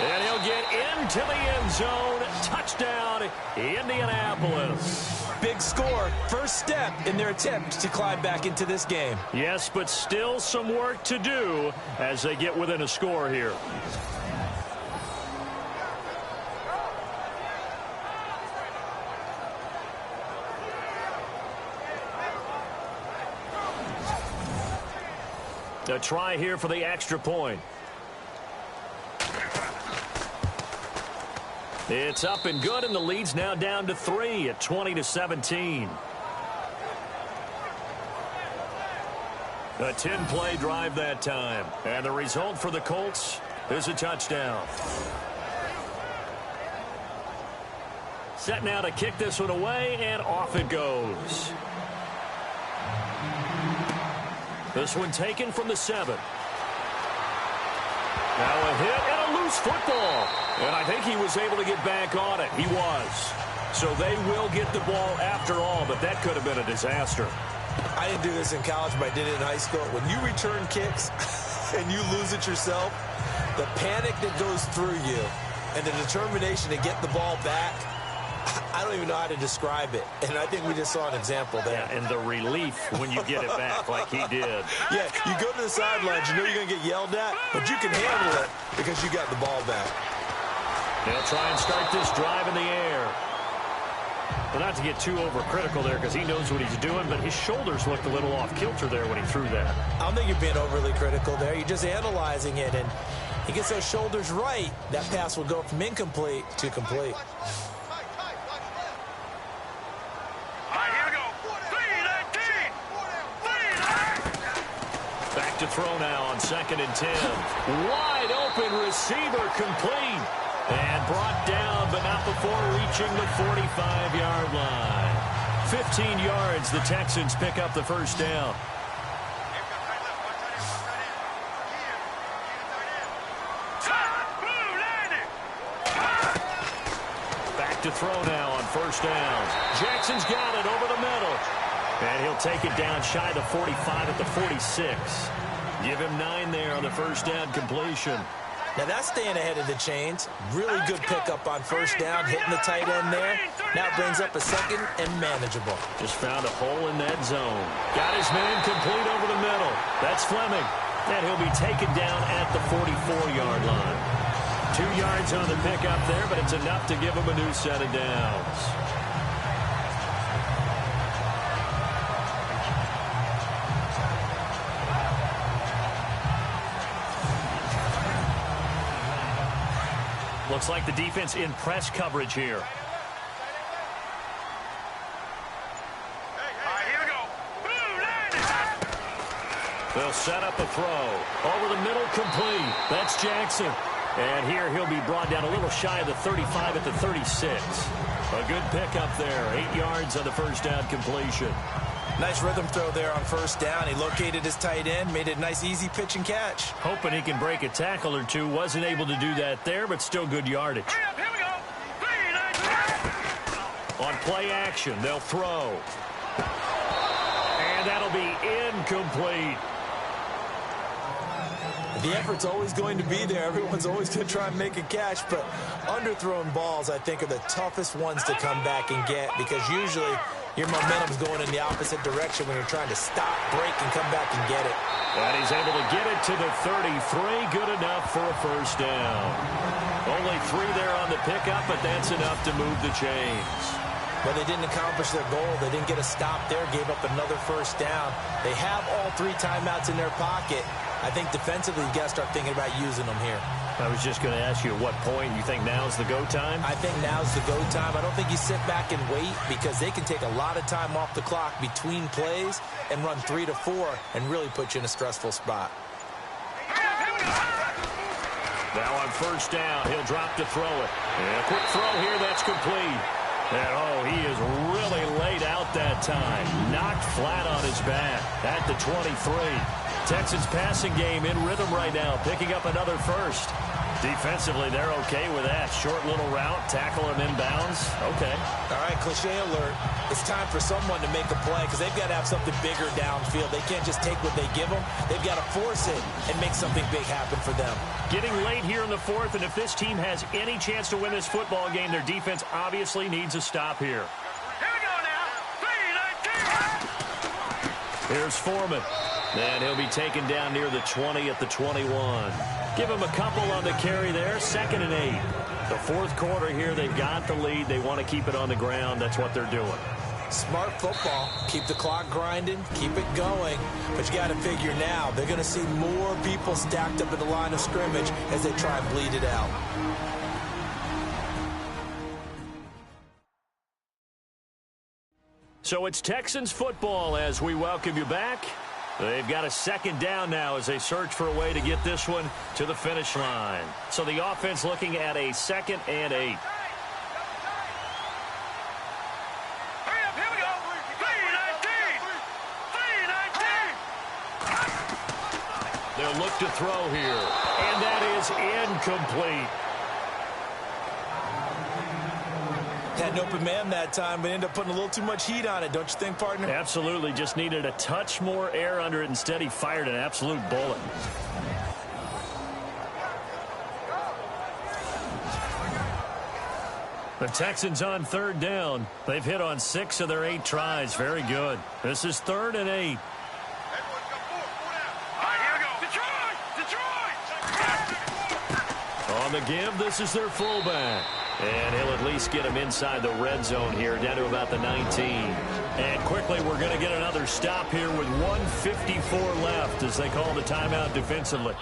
[SPEAKER 1] And he'll get into the end zone. Touchdown, Indianapolis.
[SPEAKER 2] Big score. First step in their attempt to climb back into this game.
[SPEAKER 1] Yes, but still some work to do as they get within a score here. A try here for the extra point. It's up and good, and the lead's now down to 3 at 20-17. A 10-play drive that time. And the result for the Colts is a touchdown. Set now to kick this one away, and off it goes. This one taken from the 7. Now a hit and a loose football. And I think he was able to get back on it. He was. So they will get the ball after all, but that could have been a disaster.
[SPEAKER 2] I didn't do this in college, but I did it in high school. When you return kicks and you lose it yourself, the panic that goes through you and the determination to get the ball back, I don't even know how to describe it. And I think we just saw an example there.
[SPEAKER 1] Yeah, and the relief when you get it back like he did.
[SPEAKER 2] Yeah, you go to the sidelines, you know you're going to get yelled at, but you can handle it because you got the ball back.
[SPEAKER 1] They'll try and start this drive in the air. But not to get too overcritical there because he knows what he's doing, but his shoulders looked a little off kilter there when he threw that.
[SPEAKER 2] I don't think you're being overly critical there. You're just analyzing it, and he gets those shoulders right. That pass will go from incomplete to complete.
[SPEAKER 1] Back to throw now on 2nd and 10. Wide open receiver complete. And brought down, but not before reaching the 45-yard line. 15 yards, the Texans pick up the first down. Back to throw now on first down. Jackson's got it over the middle. And he'll take it down shy of the 45 at the 46. Give him 9 there on the first down completion.
[SPEAKER 2] Now that's staying ahead of the chains. Really good pickup on first down, hitting the tight end there. Now it brings up a second and manageable.
[SPEAKER 1] Just found a hole in that zone. Got his man complete over the middle. That's Fleming. And he'll be taken down at the 44-yard line. 2 yards on the pickup there, but it's enough to give him a new set of downs. Looks like the defense in press coverage here.
[SPEAKER 3] Here we go.
[SPEAKER 1] They'll set up a throw. Over the middle, complete. That's Jackson. And here he'll be brought down a little shy of the 35 at the 36. A good pickup there. 8 yards on the first down completion.
[SPEAKER 2] Nice rhythm throw there on first down. He located his tight end, made it a nice, easy pitch and catch.
[SPEAKER 1] Hoping he can break a tackle or two. Wasn't able to do that there, but still good yardage.
[SPEAKER 3] Here we go. 3, 9,
[SPEAKER 1] On play action, they'll throw. And that'll be incomplete.
[SPEAKER 2] The effort's always going to be there. Everyone's always going to try and make a catch, but underthrown balls, I think, are the toughest ones to come back and get because usually your momentum's going in the opposite direction when you're trying to stop, break, and come back and get it.
[SPEAKER 1] And he's able to get it to the 33. Good enough for a first down. Only 3 there on the pickup, but that's enough to move the chains.
[SPEAKER 2] But they didn't accomplish their goal. They didn't get a stop there, gave up another first down. They have all 3 timeouts in their pocket. I think defensively, you got to start thinking about using them here.
[SPEAKER 1] I was just going to ask you at what point you think now's the go time?
[SPEAKER 2] I think now's the go time. I don't think you sit back and wait because they can take a lot of time off the clock between plays and run 3 to 4 and really put you in a stressful spot.
[SPEAKER 1] Now on first down, he'll drop to throw it. And a quick throw here, that's complete. And, oh, he is really laid out that time. Knocked flat on his back at the 23. Texans passing game in rhythm right now, picking up another first. Defensively, they're okay with that. Short little route, tackle him inbounds. Okay.
[SPEAKER 2] All right, cliche alert. It's time for someone to make a play because they've got to have something bigger downfield. They can't just take what they give them. They've got to force it and make something big happen for them.
[SPEAKER 1] Getting late here in the 4th, and if this team has any chance to win this football game, their defense obviously needs a stop here.
[SPEAKER 3] Here we go now. 3, 19.
[SPEAKER 1] Here's Foreman. And he'll be taken down near the 20 at the 21. Give him a couple on the carry there. 2nd and 8. The 4th quarter here, they've got the lead. They want to keep it on the ground. That's what they're doing.
[SPEAKER 2] Smart football. Keep the clock grinding. Keep it going. But you got to figure now, they're going to see more people stacked up at the line of scrimmage as they try and bleed it out.
[SPEAKER 1] So it's Texans football as we welcome you back. They've got a 2nd down now as they search for a way to get this one to the finish line. So the offense looking at a 2nd and 8.
[SPEAKER 3] Hurry up, here we go. 3, 19. 3, 19.
[SPEAKER 1] They'll look to throw here, and that is incomplete.
[SPEAKER 2] Had an open man that time, but ended up putting a little too much heat on it, don't you think, partner?
[SPEAKER 1] Absolutely. Just needed a touch more air under it. Instead, he fired an absolute bullet. The Texans on 3rd down. They've hit on 6 of their 8 tries. Very good. This is 3rd and 8.
[SPEAKER 3] All right, here we go. Detroit!
[SPEAKER 1] On the give, this is their fullback. And he'll at least get him inside the red zone here, down to about the 19. And quickly, we're going to get another stop here with 1:54 left as they call the timeout defensively.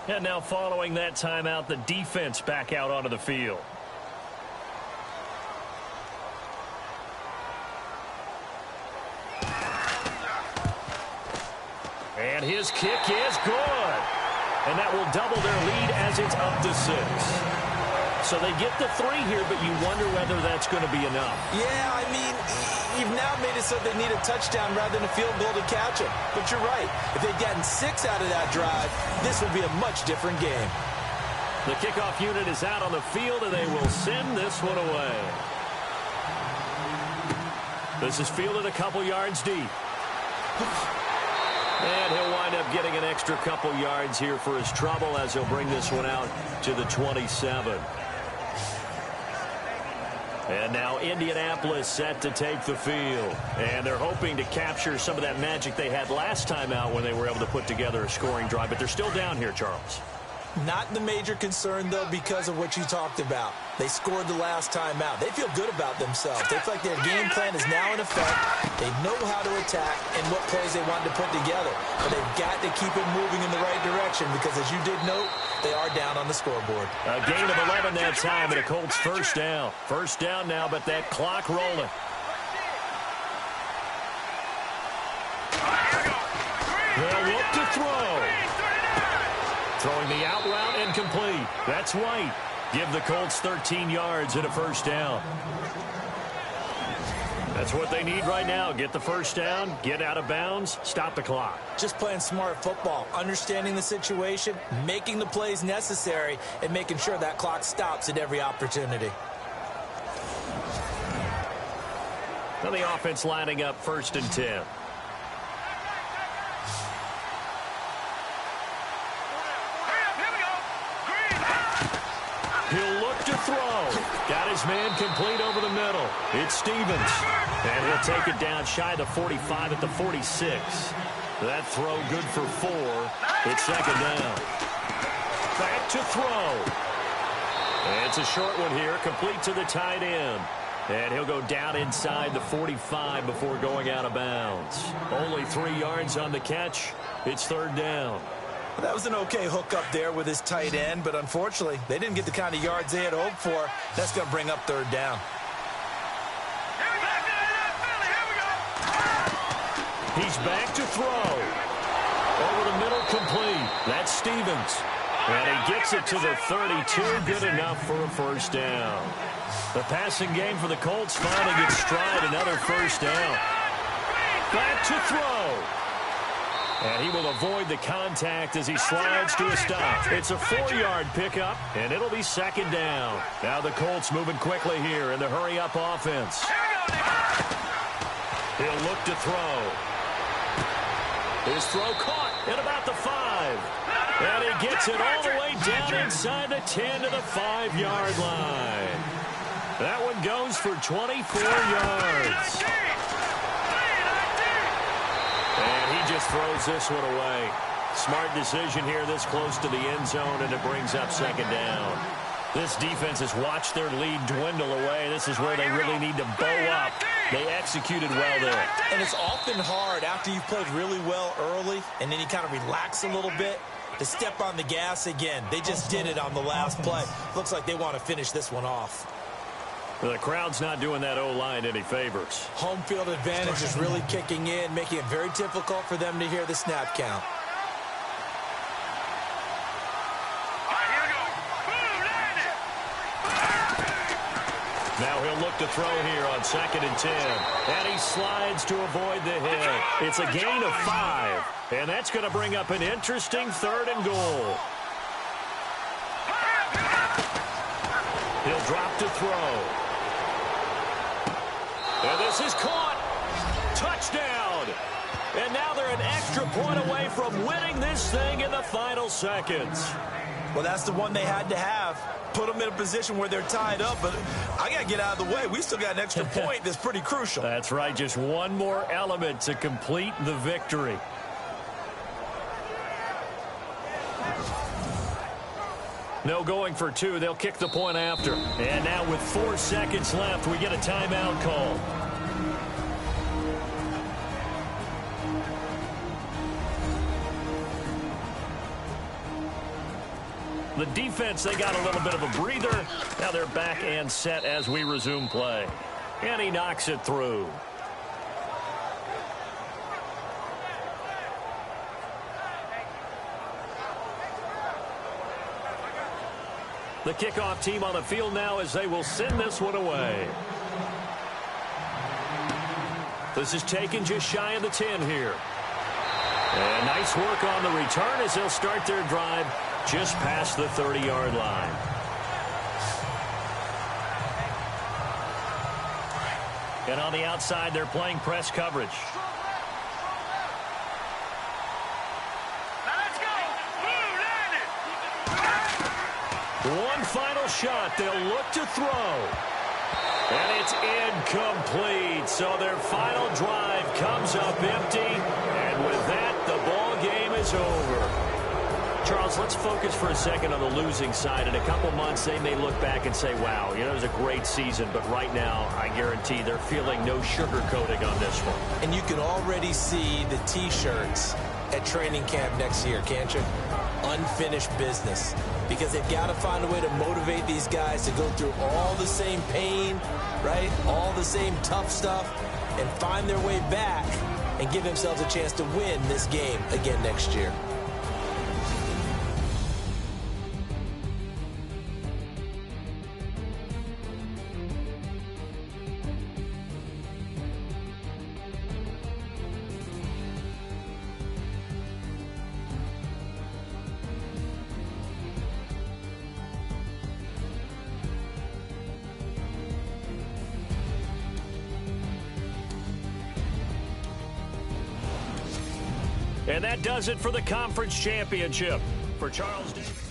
[SPEAKER 1] And now following that timeout, the defense back out onto the field. And his kick is good. And that will double their lead as it's up to 6. So they get the 3 here, but you wonder whether that's going to be enough.
[SPEAKER 2] Yeah, I mean, you've now made it so they need a touchdown rather than a field goal to catch it. But you're right. If they'd gotten 6 out of that drive, this would be a much different game.
[SPEAKER 1] The kickoff unit is out on the field, and they will send this one away. This is fielded a couple yards deep. And he'll wind up getting an extra couple yards here for his trouble as he'll bring this one out to the 27. And now Indianapolis set to take the field. And they're hoping to capture some of that magic they had last time out when they were able to put together a scoring drive. But they're still down here, Charles.
[SPEAKER 2] Not the major concern, though, because of what you talked about. They scored the last time out. They feel good about themselves. They feel like their game plan is now in effect. They know how to attack and what plays they want to put together. But they've got to keep it moving in the right direction because, as you did note, they are down on the scoreboard.
[SPEAKER 1] A gain of 11 that time, and a Colts first down. First down now, but that clock rolling. They'll look to throw. Throwing the out route and complete. That's White. Give the Colts 13 yards and a first down. That's what they need right now. Get the first down, get out of bounds, stop the clock.
[SPEAKER 2] Just playing smart football, understanding the situation, making the plays necessary, and making sure that clock stops at every opportunity.
[SPEAKER 1] Now the offense lining up 1st and 10. He'll look to throw. Got his man complete over the middle. It's Stevens. And he'll take it down shy of the 45 at the 46. That throw good for 4. It's 2nd down. Back to throw. And it's a short one here, complete to the tight end. And he'll go down inside the 45 before going out of bounds. Only 3 yards on the catch. It's 3rd down.
[SPEAKER 2] That was an okay hook up there with his tight end, but unfortunately, they didn't get the kind of yards they had hoped for. That's going to bring up 3rd down.
[SPEAKER 1] He's back to throw. Over the middle, complete. That's Stevens. And he gets it to the 32. Good enough for a first down. The passing game for the Colts finding its stride. Another first down. Back to throw. And he will avoid the contact as he slides to a stop. It's a 4-yard pickup, and it'll be 2nd down. Now the Colts moving quickly here in the hurry-up offense. He'll look to throw. His throw caught at about the 5. And he gets it all the way down inside the 10 to the 5-yard line. That one goes for 24 yards. And he just throws this one away. Smart decision here this close to the end zone, and it brings up 2nd down. This defense has watched their lead dwindle away. This is where they really need to bow up. They executed well there.
[SPEAKER 2] And it's often hard after you've played really well early and then you kind of relax a little bit to step on the gas again. They just did it on the last play. Looks like they want to finish this one off.
[SPEAKER 1] The crowd's not doing that O-line any favors.
[SPEAKER 2] Home field advantage is really kicking in, making it very difficult for them to hear the snap count.
[SPEAKER 1] Now he'll look to throw here on 2nd and 10. And he slides to avoid the hit. It's a gain of 5. And that's going to bring up an interesting 3rd and goal. He'll drop to throw. And this is caught. Touchdown. And now they're an extra point away from winning this thing in the final seconds.
[SPEAKER 2] Well, that's the one they had to have. Put them in a position where they're tied up, but I got to get out of the way. We still got an extra point that's pretty crucial.
[SPEAKER 1] That's right. Just one more element to complete the victory. No going for 2. They'll kick the point after. And now with 4 seconds left, we get a timeout call. The defense, they got a little bit of a breather. Now they're back and set as we resume play. And he knocks it through. The kickoff team on the field now as they will send this one away. This is taken just shy of the 10 here. And nice work on the return as they'll start their drive just past the 30-yard line. And on the outside, they're playing press coverage. One final shot. They'll look to throw. And it's incomplete. So their final drive comes up empty. And with that, the ball game is over. Charles, let's focus for a second on the losing side. In a couple months, they may look back and say, wow, you know, it was a great season. But right now, I guarantee they're feeling no sugarcoating on this one.
[SPEAKER 2] And you can already see the T-shirts at training camp next year, can't you? Unfinished business. Because they've got to find a way to motivate these guys to go through all the same pain, right? All the same tough stuff, and find their way back and give themselves a chance to win this game again next year.
[SPEAKER 1] And that does it for the conference championship. For Charles Davis.